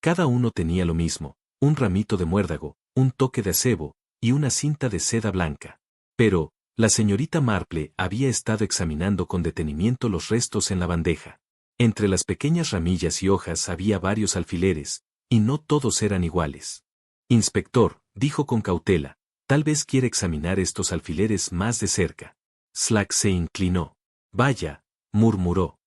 Cada uno tenía lo mismo, un ramito de muérdago, un toque de acebo, y una cinta de seda blanca. Pero, la señorita Marple había estado examinando con detenimiento los restos en la bandeja. Entre las pequeñas ramillas y hojas había varios alfileres, y no todos eran iguales. Inspector, dijo con cautela, tal vez quiere examinar estos alfileres más de cerca. Slack se inclinó. Vaya, murmuró.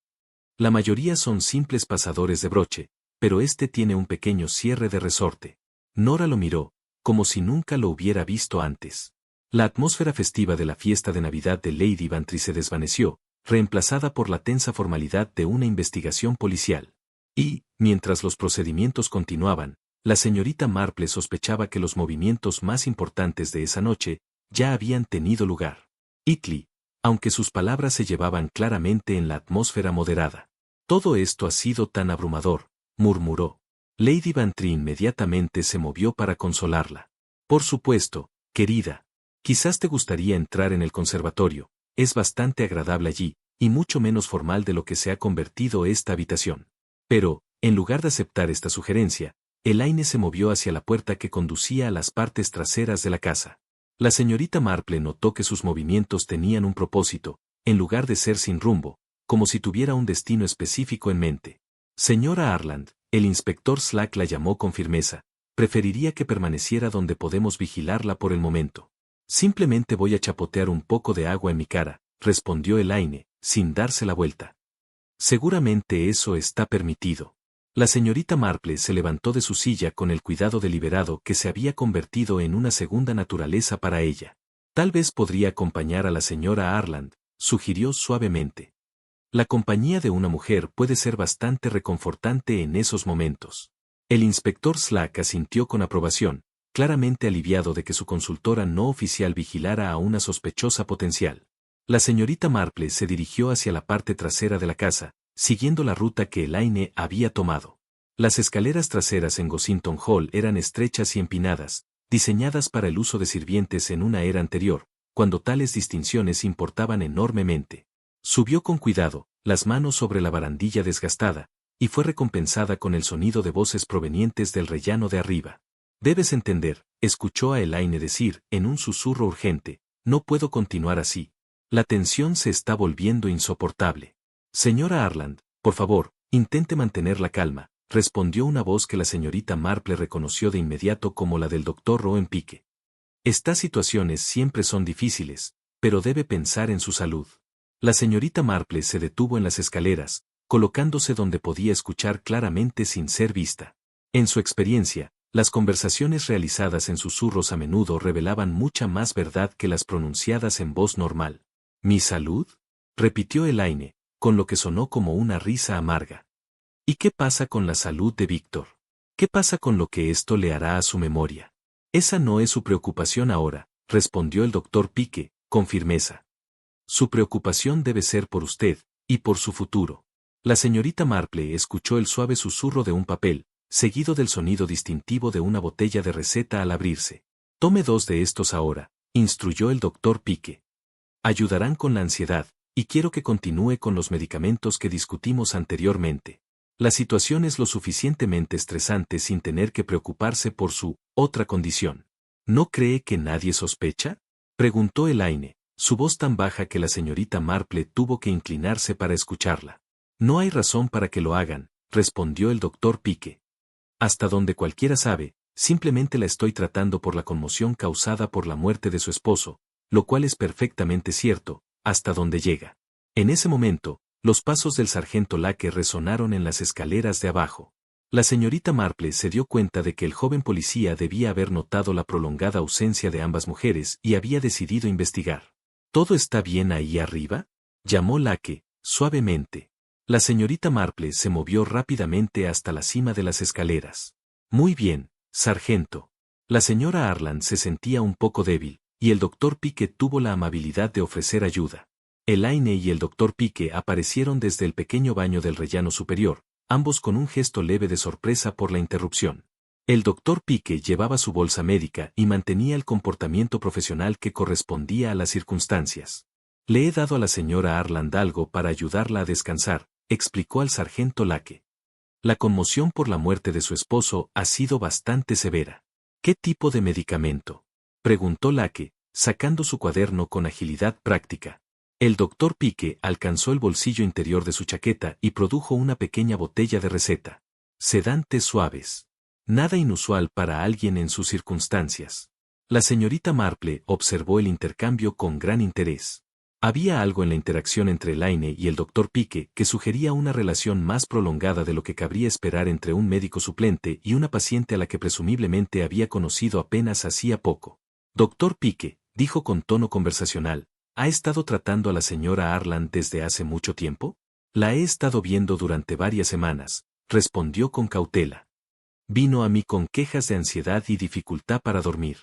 La mayoría son simples pasadores de broche, pero este tiene un pequeño cierre de resorte. Nora lo miró, como si nunca lo hubiera visto antes. La atmósfera festiva de la fiesta de Navidad de Lady Bantry se desvaneció, reemplazada por la tensa formalidad de una investigación policial. Y, mientras los procedimientos continuaban, la señorita Marple sospechaba que los movimientos más importantes de esa noche ya habían tenido lugar. Italy, aunque sus palabras se llevaban claramente en la atmósfera moderada. Todo esto ha sido tan abrumador, murmuró. Lady Bantry inmediatamente se movió para consolarla. Por supuesto, querida. Quizás te gustaría entrar en el conservatorio, es bastante agradable allí, y mucho menos formal de lo que se ha convertido esta habitación. Pero, en lugar de aceptar esta sugerencia, Elaine se movió hacia la puerta que conducía a las partes traseras de la casa. La señorita Marple notó que sus movimientos tenían un propósito, en lugar de ser sin rumbo, como si tuviera un destino específico en mente. Señora Arland, el inspector Slack la llamó con firmeza, preferiría que permaneciera donde podemos vigilarla por el momento. Simplemente voy a chapotear un poco de agua en mi cara, respondió Elaine, sin darse la vuelta. Seguramente eso está permitido. La señorita Marple se levantó de su silla con el cuidado deliberado que se había convertido en una segunda naturaleza para ella. Tal vez podría acompañar a la señora Arland, sugirió suavemente. La compañía de una mujer puede ser bastante reconfortante en esos momentos. El inspector Slack asintió con aprobación, claramente aliviado de que su consultora no oficial vigilara a una sospechosa potencial. La señorita Marple se dirigió hacia la parte trasera de la casa, siguiendo la ruta que Elaine había tomado. Las escaleras traseras en Gossington Hall eran estrechas y empinadas, diseñadas para el uso de sirvientes en una era anterior, cuando tales distinciones importaban enormemente. Subió con cuidado, las manos sobre la barandilla desgastada, y fue recompensada con el sonido de voces provenientes del rellano de arriba. Debes entender, escuchó a Elaine decir, en un susurro urgente, no puedo continuar así. La tensión se está volviendo insoportable. Señora Harland, por favor, intente mantener la calma, respondió una voz que la señorita Marple reconoció de inmediato como la del doctor Rowan Pike. Estas situaciones siempre son difíciles, pero debe pensar en su salud. La señorita Marple se detuvo en las escaleras, colocándose donde podía escuchar claramente sin ser vista. En su experiencia, las conversaciones realizadas en susurros a menudo revelaban mucha más verdad que las pronunciadas en voz normal. ¿Mi salud?, repitió Elaine, con lo que sonó como una risa amarga. ¿Y qué pasa con la salud de Víctor? ¿Qué pasa con lo que esto le hará a su memoria? Esa no es su preocupación ahora, respondió el doctor Pike, con firmeza. Su preocupación debe ser por usted, y por su futuro. La señorita Marple escuchó el suave susurro de un papel, seguido del sonido distintivo de una botella de receta al abrirse. Tome 2 de estos ahora, instruyó el doctor Pike. Ayudarán con la ansiedad, y quiero que continúe con los medicamentos que discutimos anteriormente. La situación es lo suficientemente estresante sin tener que preocuparse por su otra condición. ¿No cree que nadie sospecha?, preguntó Elaine, su voz tan baja que la señorita Marple tuvo que inclinarse para escucharla. No hay razón para que lo hagan, respondió el doctor Pike. Hasta donde cualquiera sabe, simplemente la estoy tratando por la conmoción causada por la muerte de su esposo, lo cual es perfectamente cierto, hasta donde llega. En ese momento, los pasos del sargento Lake resonaron en las escaleras de abajo. La señorita Marple se dio cuenta de que el joven policía debía haber notado la prolongada ausencia de ambas mujeres y había decidido investigar. ¿Todo está bien ahí arriba?, llamó Lake, suavemente. La señorita Marple se movió rápidamente hasta la cima de las escaleras. Muy bien, sargento. La señora Harland se sentía un poco débil, y el doctor Pike tuvo la amabilidad de ofrecer ayuda. Elaine y el doctor Pike aparecieron desde el pequeño baño del rellano superior, ambos con un gesto leve de sorpresa por la interrupción. El doctor Pike llevaba su bolsa médica y mantenía el comportamiento profesional que correspondía a las circunstancias. Le he dado a la señora Harland algo para ayudarla a descansar, explicó al sargento Lake. La conmoción por la muerte de su esposo ha sido bastante severa. ¿Qué tipo de medicamento?, preguntó Lake, sacando su cuaderno con agilidad práctica. El doctor Pike alcanzó el bolsillo interior de su chaqueta y produjo una pequeña botella de receta. Sedantes suaves. Nada inusual para alguien en sus circunstancias. La señorita Marple observó el intercambio con gran interés. Había algo en la interacción entre Elaine y el doctor Pike que sugería una relación más prolongada de lo que cabría esperar entre un médico suplente y una paciente a la que presumiblemente había conocido apenas hacía poco. Doctor Pike, dijo con tono conversacional, ¿ha estado tratando a la señora Harland desde hace mucho tiempo? La he estado viendo durante varias semanas, respondió con cautela. Vino a mí con quejas de ansiedad y dificultad para dormir.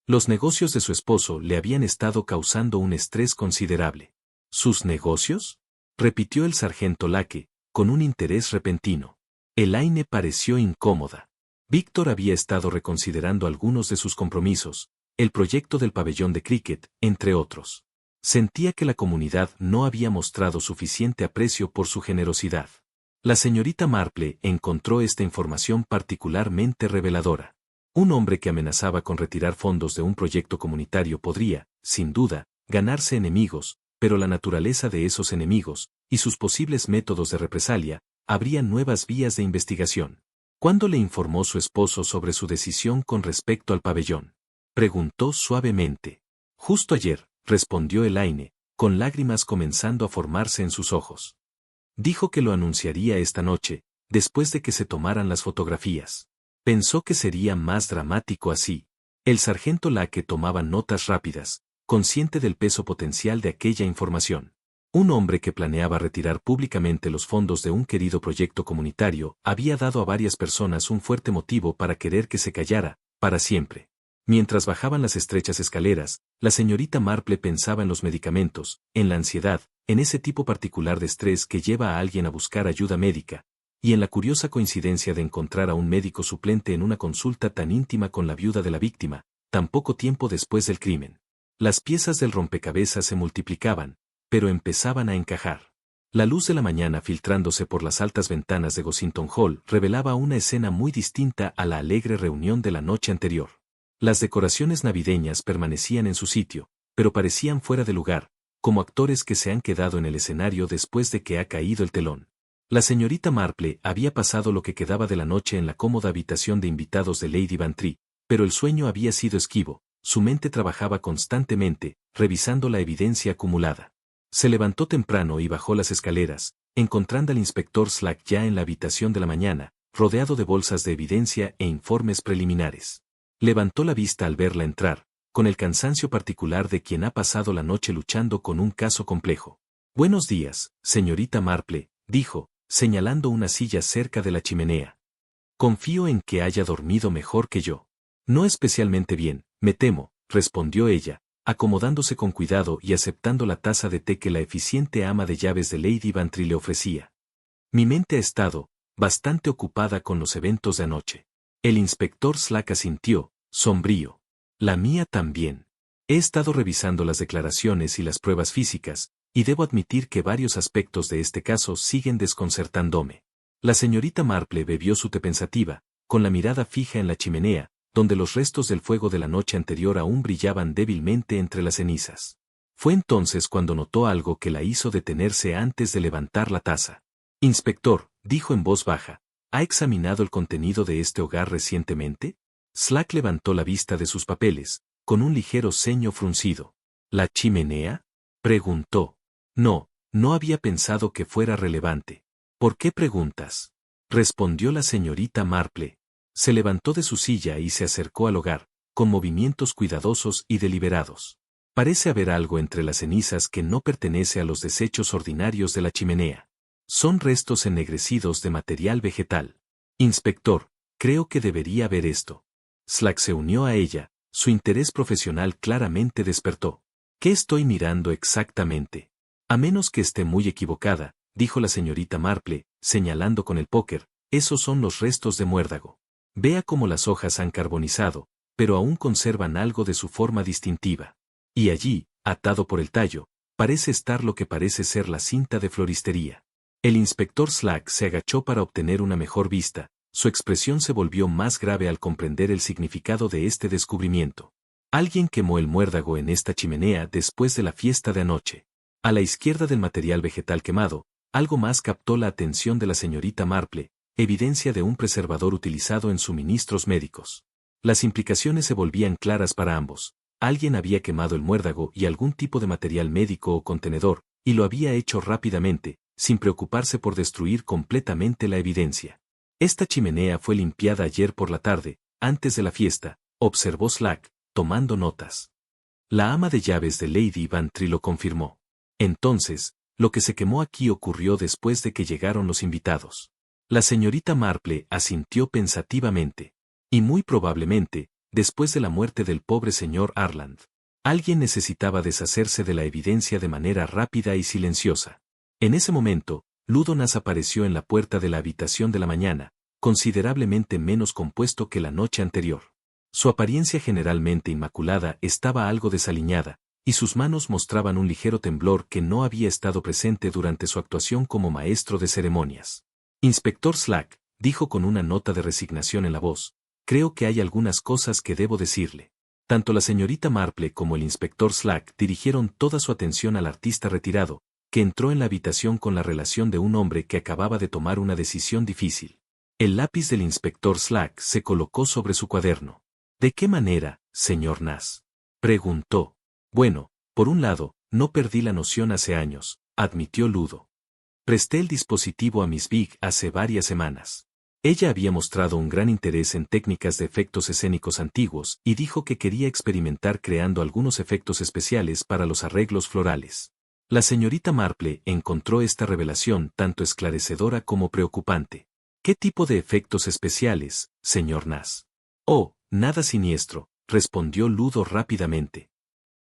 Los negocios de su esposo le habían estado causando un estrés considerable. ¿Sus negocios?, repitió el sargento Lake, con un interés repentino. Elaine pareció incómoda. Víctor había estado reconsiderando algunos de sus compromisos, el proyecto del pabellón de cricket, entre otros. Sentía que la comunidad no había mostrado suficiente aprecio por su generosidad. La señorita Marple encontró esta información particularmente reveladora. Un hombre que amenazaba con retirar fondos de un proyecto comunitario podría, sin duda, ganarse enemigos, pero la naturaleza de esos enemigos, y sus posibles métodos de represalia, abrían nuevas vías de investigación. ¿Cuándo le informó su esposo sobre su decisión con respecto al pabellón?, preguntó suavemente. Justo ayer, respondió Elaine, con lágrimas comenzando a formarse en sus ojos. Dijo que lo anunciaría esta noche, después de que se tomaran las fotografías. Pensó que sería más dramático así. El sargento Lake tomaba notas rápidas, consciente del peso potencial de aquella información. Un hombre que planeaba retirar públicamente los fondos de un querido proyecto comunitario había dado a varias personas un fuerte motivo para querer que se callara, para siempre. Mientras bajaban las estrechas escaleras, la señorita Marple pensaba en los medicamentos, en la ansiedad, en ese tipo particular de estrés que lleva a alguien a buscar ayuda médica, y en la curiosa coincidencia de encontrar a un médico suplente en una consulta tan íntima con la viuda de la víctima, tan poco tiempo después del crimen. Las piezas del rompecabezas se multiplicaban, pero empezaban a encajar. La luz de la mañana filtrándose por las altas ventanas de Gossington Hall revelaba una escena muy distinta a la alegre reunión de la noche anterior. Las decoraciones navideñas permanecían en su sitio, pero parecían fuera de lugar, como actores que se han quedado en el escenario después de que ha caído el telón. La señorita Marple había pasado lo que quedaba de la noche en la cómoda habitación de invitados de Lady Bantry, pero el sueño había sido esquivo, su mente trabajaba constantemente, revisando la evidencia acumulada. Se levantó temprano y bajó las escaleras, encontrando al inspector Slack ya en la habitación de la mañana, rodeado de bolsas de evidencia e informes preliminares. Levantó la vista al verla entrar, con el cansancio particular de quien ha pasado la noche luchando con un caso complejo. «Buenos días, señorita Marple», dijo, señalando una silla cerca de la chimenea. «Confío en que haya dormido mejor que yo». «No especialmente bien, me temo», respondió ella, acomodándose con cuidado y aceptando la taza de té que la eficiente ama de llaves de Lady Bantry le ofrecía. «Mi mente ha estado bastante ocupada con los eventos de anoche». El inspector Slack asintió, sombrío. «La mía también. He estado revisando las declaraciones y las pruebas físicas, y debo admitir que varios aspectos de este caso siguen desconcertándome». La señorita Marple bebió su té pensativa, con la mirada fija en la chimenea, donde los restos del fuego de la noche anterior aún brillaban débilmente entre las cenizas. Fue entonces cuando notó algo que la hizo detenerse antes de levantar la taza. «Inspector», dijo en voz baja, ¿ha examinado el contenido de este hogar recientemente? Slack levantó la vista de sus papeles, con un ligero ceño fruncido. «¿La chimenea?», preguntó. «No, no había pensado que fuera relevante». «¿Por qué preguntas?», respondió la señorita Marple. Se levantó de su silla y se acercó al hogar, con movimientos cuidadosos y deliberados. «Parece haber algo entre las cenizas que no pertenece a los desechos ordinarios de la chimenea. Son restos ennegrecidos de material vegetal. Inspector, creo que debería ver esto». Slack se unió a ella, su interés profesional claramente despertó. «¿Qué estoy mirando exactamente?». «A menos que esté muy equivocada», dijo la señorita Marple, señalando con el póker, «esos son los restos de muérdago. Vea cómo las hojas han carbonizado, pero aún conservan algo de su forma distintiva. Y allí, atado por el tallo, parece estar lo que parece ser la cinta de floristería». El inspector Slack se agachó para obtener una mejor vista, su expresión se volvió más grave al comprender el significado de este descubrimiento. «Alguien quemó el muérdago en esta chimenea después de la fiesta de anoche». A la izquierda del material vegetal quemado, algo más captó la atención de la señorita Marple, evidencia de un preservador utilizado en suministros médicos. Las implicaciones se volvían claras para ambos. Alguien había quemado el muérdago y algún tipo de material médico o contenedor, y lo había hecho rápidamente, sin preocuparse por destruir completamente la evidencia. «Esta chimenea fue limpiada ayer por la tarde, antes de la fiesta», observó Slack, tomando notas. La ama de llaves de Lady Bantry lo confirmó. «Entonces, lo que se quemó aquí ocurrió después de que llegaron los invitados». La señorita Marple asintió pensativamente. «Y muy probablemente, después de la muerte del pobre señor Arland. Alguien necesitaba deshacerse de la evidencia de manera rápida y silenciosa». En ese momento, Ludonas apareció en la puerta de la habitación de la mañana, considerablemente menos compuesto que la noche anterior. Su apariencia generalmente inmaculada estaba algo desaliñada, y sus manos mostraban un ligero temblor que no había estado presente durante su actuación como maestro de ceremonias. «Inspector Slack», dijo con una nota de resignación en la voz, «creo que hay algunas cosas que debo decirle». Tanto la señorita Marple como el inspector Slack dirigieron toda su atención al artista retirado, que entró en la habitación con la relación de un hombre que acababa de tomar una decisión difícil. El lápiz del inspector Slack se colocó sobre su cuaderno. «¿De qué manera, señor Nass?», preguntó. «Bueno, por un lado, no perdí la noción hace años», admitió Ludo. «Presté el dispositivo a Miss Big hace varias semanas. Ella había mostrado un gran interés en técnicas de efectos escénicos antiguos y dijo que quería experimentar creando algunos efectos especiales para los arreglos florales». La señorita Marple encontró esta revelación tanto esclarecedora como preocupante. «¿Qué tipo de efectos especiales, señor Nass?». «Oh, nada siniestro», respondió Ludo rápidamente.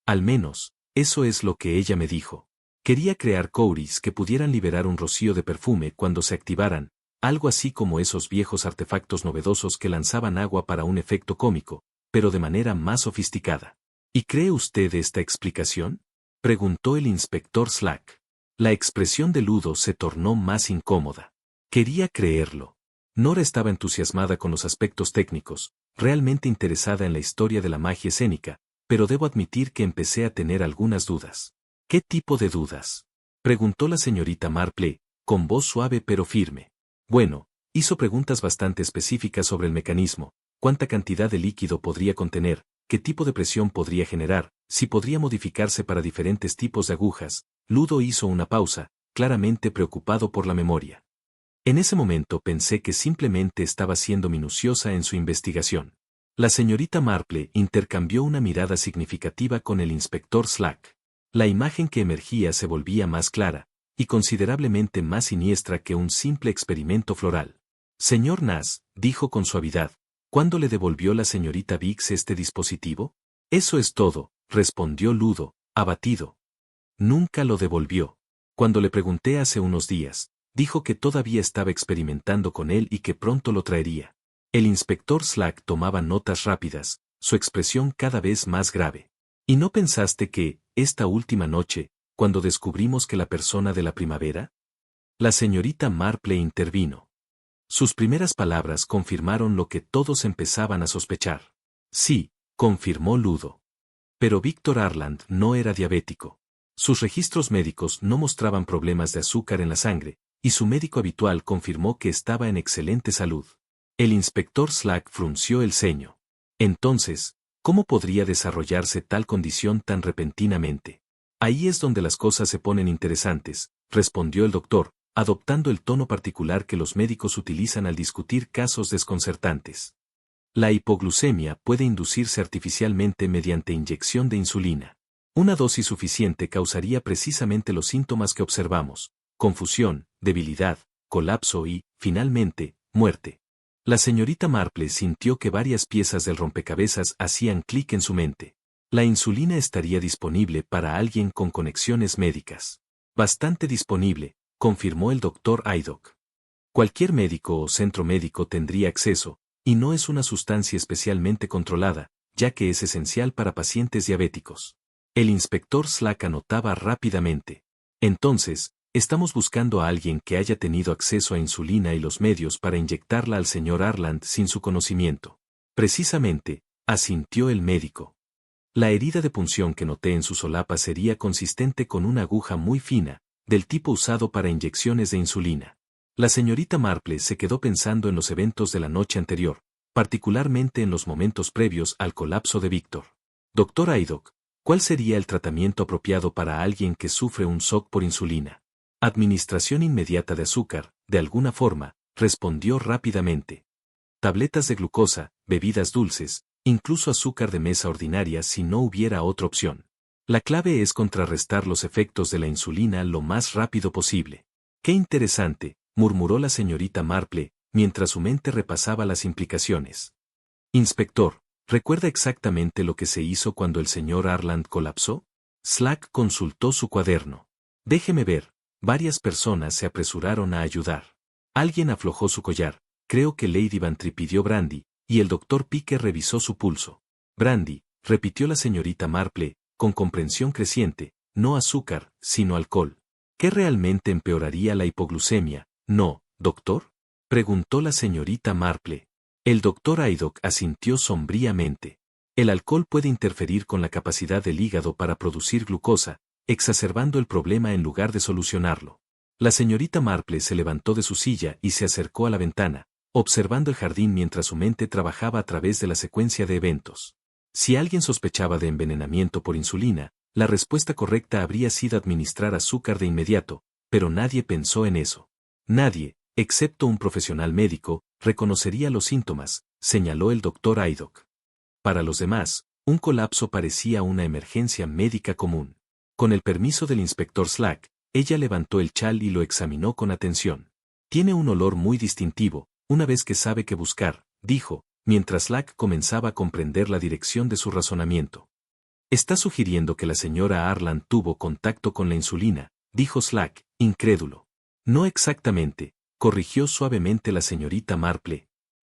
«Al menos, eso es lo que ella me dijo». Quería crear cowries que pudieran liberar un rocío de perfume cuando se activaran, algo así como esos viejos artefactos novedosos que lanzaban agua para un efecto cómico, pero de manera más sofisticada. ¿Y cree usted esta explicación?, preguntó el inspector Slack. La expresión de Ludo se tornó más incómoda. Quería creerlo. Nora estaba entusiasmada con los aspectos técnicos, realmente interesada en la historia de la magia escénica, pero debo admitir que empecé a tener algunas dudas. ¿Qué tipo de dudas?, preguntó la señorita Marple, con voz suave pero firme. Bueno, hizo preguntas bastante específicas sobre el mecanismo, cuánta cantidad de líquido podría contener, qué tipo de presión podría generar, si podría modificarse para diferentes tipos de agujas. Ludo hizo una pausa, claramente preocupado por la memoria. En ese momento pensé que simplemente estaba siendo minuciosa en su investigación. La señorita Marple intercambió una mirada significativa con el inspector Slack. La imagen que emergía se volvía más clara, y considerablemente más siniestra que un simple experimento floral. Señor Nas, dijo con suavidad, ¿cuándo le devolvió la señorita Biggs este dispositivo? Eso es todo, respondió Ludo, abatido. Nunca lo devolvió. Cuando le pregunté hace unos días, dijo que todavía estaba experimentando con él y que pronto lo traería. El inspector Slack tomaba notas rápidas, su expresión cada vez más grave. ¿Y no pensaste que, esta última noche, cuando descubrimos que la persona de la primavera? La señorita Marple intervino. Sus primeras palabras confirmaron lo que todos empezaban a sospechar. Sí, confirmó Ludo. Pero Víctor Arland no era diabético. Sus registros médicos no mostraban problemas de azúcar en la sangre, y su médico habitual confirmó que estaba en excelente salud. El inspector Slack frunció el ceño. Entonces, ¿cómo podría desarrollarse tal condición tan repentinamente? Ahí es donde las cosas se ponen interesantes, respondió el doctor, adoptando el tono particular que los médicos utilizan al discutir casos desconcertantes. La hipoglucemia puede inducirse artificialmente mediante inyección de insulina. Una dosis suficiente causaría precisamente los síntomas que observamos: confusión, debilidad, colapso y, finalmente, muerte. La señorita Marple sintió que varias piezas del rompecabezas hacían clic en su mente. La insulina estaría disponible para alguien con conexiones médicas. Bastante disponible, confirmó el doctor Haydock. Cualquier médico o centro médico tendría acceso, y no es una sustancia especialmente controlada, ya que es esencial para pacientes diabéticos. El inspector Slack anotaba rápidamente. Entonces, estamos buscando a alguien que haya tenido acceso a insulina y los medios para inyectarla al señor Arland sin su conocimiento. Precisamente, asintió el médico. La herida de punción que noté en su solapa sería consistente con una aguja muy fina, del tipo usado para inyecciones de insulina. La señorita Marple se quedó pensando en los eventos de la noche anterior, particularmente en los momentos previos al colapso de Víctor. Doctor Haydock, ¿cuál sería el tratamiento apropiado para alguien que sufre un shock por insulina? Administración inmediata de azúcar, de alguna forma, respondió rápidamente. Tabletas de glucosa, bebidas dulces, incluso azúcar de mesa ordinaria si no hubiera otra opción. La clave es contrarrestar los efectos de la insulina lo más rápido posible. ¡Qué interesante!, murmuró la señorita Marple, mientras su mente repasaba las implicaciones. Inspector, ¿recuerda exactamente lo que se hizo cuando el señor Arland colapsó? Slack consultó su cuaderno. Déjeme ver. Varias personas se apresuraron a ayudar. Alguien aflojó su collar, creo que Lady Bantry pidió brandy, y el doctor Pique revisó su pulso. Brandy, repitió la señorita Marple, con comprensión creciente, no azúcar, sino alcohol. ¿Qué realmente empeoraría la hipoglucemia? ¿No, doctor?, preguntó la señorita Marple. El doctor Haydock asintió sombríamente. El alcohol puede interferir con la capacidad del hígado para producir glucosa, exacerbando el problema en lugar de solucionarlo. La señorita Marple se levantó de su silla y se acercó a la ventana, observando el jardín mientras su mente trabajaba a través de la secuencia de eventos. Si alguien sospechaba de envenenamiento por insulina, la respuesta correcta habría sido administrar azúcar de inmediato, pero nadie pensó en eso. Nadie, excepto un profesional médico, reconocería los síntomas, señaló el doctor Haydock. Para los demás, un colapso parecía una emergencia médica común. Con el permiso del inspector Slack, ella levantó el chal y lo examinó con atención. Tiene un olor muy distintivo, una vez que sabe qué buscar, dijo, mientras Slack comenzaba a comprender la dirección de su razonamiento. Está sugiriendo que la señora Arland tuvo contacto con la insulina, dijo Slack, incrédulo. No exactamente, corrigió suavemente la señorita Marple.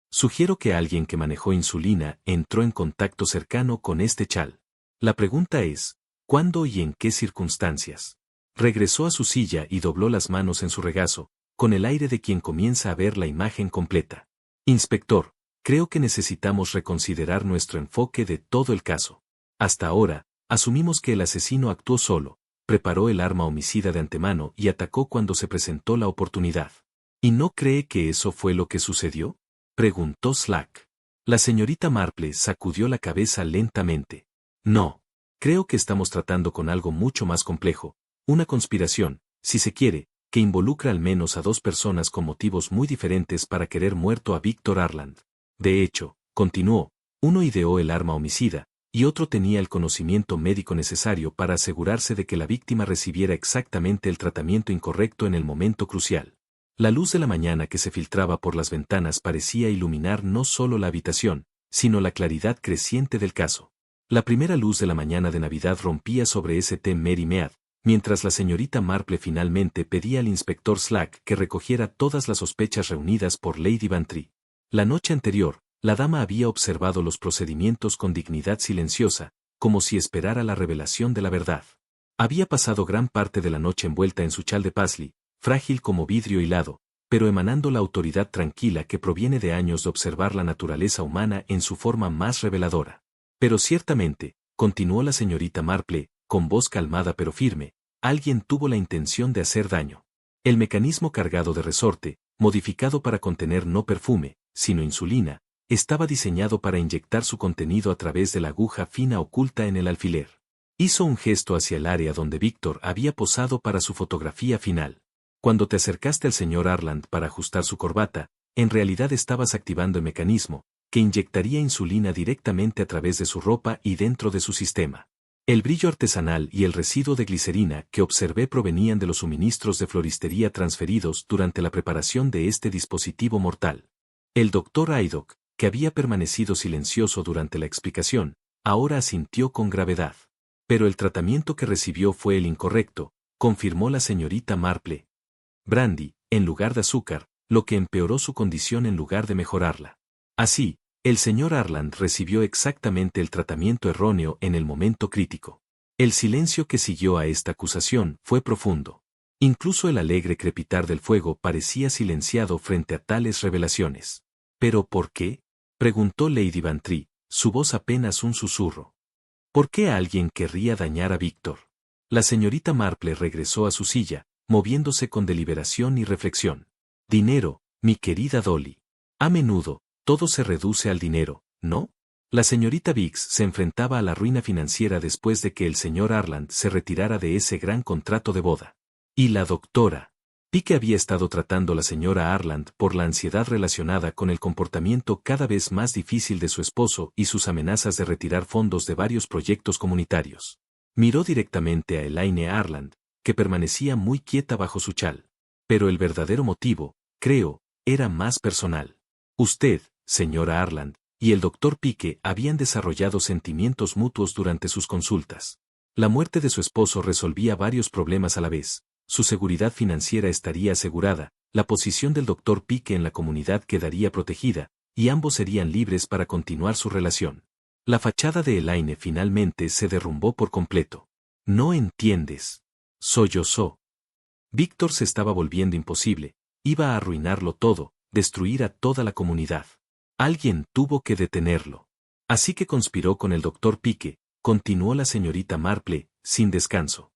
Sugiero que alguien que manejó insulina entró en contacto cercano con este chal. La pregunta es, ¿cuándo y en qué circunstancias? Regresó a su silla y dobló las manos en su regazo, con el aire de quien comienza a ver la imagen completa. Inspector, creo que necesitamos reconsiderar nuestro enfoque de todo el caso. Hasta ahora, asumimos que el asesino actuó solo, preparó el arma homicida de antemano y atacó cuando se presentó la oportunidad. ¿Y no cree que eso fue lo que sucedió? Preguntó Slack. La señorita Marple sacudió la cabeza lentamente. No. Creo que estamos tratando con algo mucho más complejo, una conspiración, si se quiere, que involucra al menos a dos personas con motivos muy diferentes para querer muerto a Víctor Arland. De hecho, continuó, uno ideó el arma homicida, y otro tenía el conocimiento médico necesario para asegurarse de que la víctima recibiera exactamente el tratamiento incorrecto en el momento crucial. La luz de la mañana que se filtraba por las ventanas parecía iluminar no solo la habitación, sino la claridad creciente del caso. La primera luz de la mañana de Navidad rompía sobre ese Mary Mead, mientras la señorita Marple finalmente pedía al inspector Slack que recogiera todas las sospechas reunidas por Lady Bantry. La noche anterior, la dama había observado los procedimientos con dignidad silenciosa, como si esperara la revelación de la verdad. Había pasado gran parte de la noche envuelta en su chal de paisley, frágil como vidrio hilado, pero emanando la autoridad tranquila que proviene de años de observar la naturaleza humana en su forma más reveladora. Pero ciertamente, continuó la señorita Marple, con voz calmada pero firme, alguien tuvo la intención de hacer daño. El mecanismo cargado de resorte, modificado para contener no perfume, sino insulina, estaba diseñado para inyectar su contenido a través de la aguja fina oculta en el alfiler. Hizo un gesto hacia el área donde Víctor había posado para su fotografía final. Cuando te acercaste al señor Arland para ajustar su corbata, en realidad estabas activando el mecanismo, que inyectaría insulina directamente a través de su ropa y dentro de su sistema. El brillo artesanal y el residuo de glicerina que observé provenían de los suministros de floristería transferidos durante la preparación de este dispositivo mortal. El doctor Haydock, que había permanecido silencioso durante la explicación, ahora asintió con gravedad. Pero el tratamiento que recibió fue el incorrecto, confirmó la señorita Marple. Brandy, en lugar de azúcar, lo que empeoró su condición en lugar de mejorarla. Así, el señor Arland recibió exactamente el tratamiento erróneo en el momento crítico. El silencio que siguió a esta acusación fue profundo. Incluso el alegre crepitar del fuego parecía silenciado frente a tales revelaciones. ¿Pero por qué?, preguntó Lady Bantry, su voz apenas un susurro. ¿Por qué alguien querría dañar a Víctor? La señorita Marple regresó a su silla, moviéndose con deliberación y reflexión. Dinero, mi querida Dolly. A menudo, todo se reduce al dinero, ¿no? La señorita Biggs se enfrentaba a la ruina financiera después de que el señor Arland se retirara de ese gran contrato de boda. Y la doctora Pike había estado tratando a la señora Arland por la ansiedad relacionada con el comportamiento cada vez más difícil de su esposo y sus amenazas de retirar fondos de varios proyectos comunitarios. Miró directamente a Elaine Arland, que permanecía muy quieta bajo su chal. Pero el verdadero motivo, creo, era más personal. Usted, señora Arland, y el doctor Pike habían desarrollado sentimientos mutuos durante sus consultas. La muerte de su esposo resolvía varios problemas a la vez. Su seguridad financiera estaría asegurada, la posición del doctor Pike en la comunidad quedaría protegida, y ambos serían libres para continuar su relación. La fachada de Elaine finalmente se derrumbó por completo. No entiendes. Sollozó. Víctor se estaba volviendo imposible, iba a arruinarlo todo, destruir a toda la comunidad. Alguien tuvo que detenerlo. Así que conspiró con el doctor Pike, continuó la señorita Marple, sin descanso.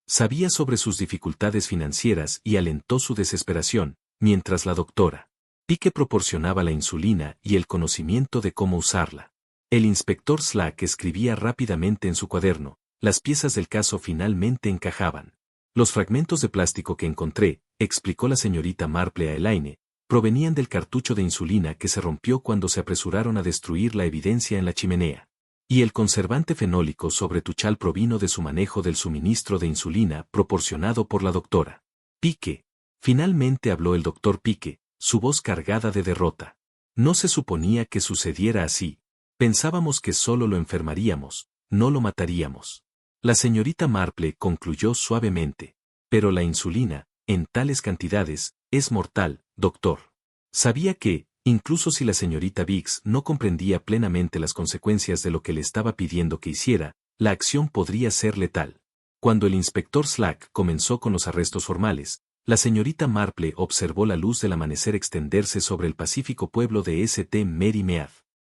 Sabía sobre sus dificultades financieras y alentó su desesperación, mientras la doctora Pike proporcionaba la insulina y el conocimiento de cómo usarla. El inspector Slack escribía rápidamente en su cuaderno, las piezas del caso finalmente encajaban. Los fragmentos de plástico que encontré, explicó la señorita Marple a Elaine, provenían del cartucho de insulina que se rompió cuando se apresuraron a destruir la evidencia en la chimenea. Y el conservante fenólico sobre tu chal provino de su manejo del suministro de insulina proporcionado por la doctora Pike. Finalmente habló el doctor Pike, su voz cargada de derrota. No se suponía que sucediera así. Pensábamos que solo lo enfermaríamos, no lo mataríamos. La señorita Marple concluyó suavemente. Pero la insulina, en tales cantidades, es mortal, doctor. Sabía que, incluso si la señorita Biggs no comprendía plenamente las consecuencias de lo que le estaba pidiendo que hiciera, la acción podría ser letal. Cuando el inspector Slack comenzó con los arrestos formales, la señorita Marple observó la luz del amanecer extenderse sobre el pacífico pueblo de St. Mary Mead.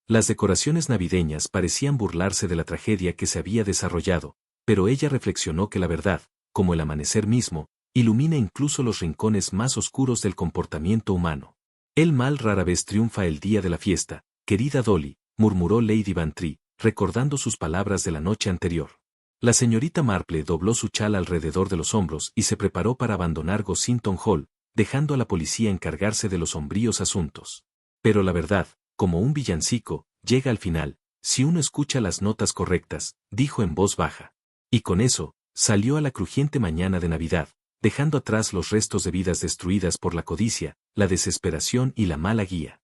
Las decoraciones navideñas parecían burlarse de la tragedia que se había desarrollado, pero ella reflexionó que la verdad, como el amanecer mismo, ilumina incluso los rincones más oscuros del comportamiento humano. El mal rara vez triunfa el día de la fiesta, querida Dolly, murmuró Lady Bantry, recordando sus palabras de la noche anterior. La señorita Marple dobló su chal alrededor de los hombros y se preparó para abandonar Gossington Hall, dejando a la policía encargarse de los sombríos asuntos. Pero la verdad, como un villancico, llega al final, si uno escucha las notas correctas, dijo en voz baja. Y con eso, salió a la crujiente mañana de Navidad, dejando atrás los restos de vidas destruidas por la codicia, la desesperación y la mala guía.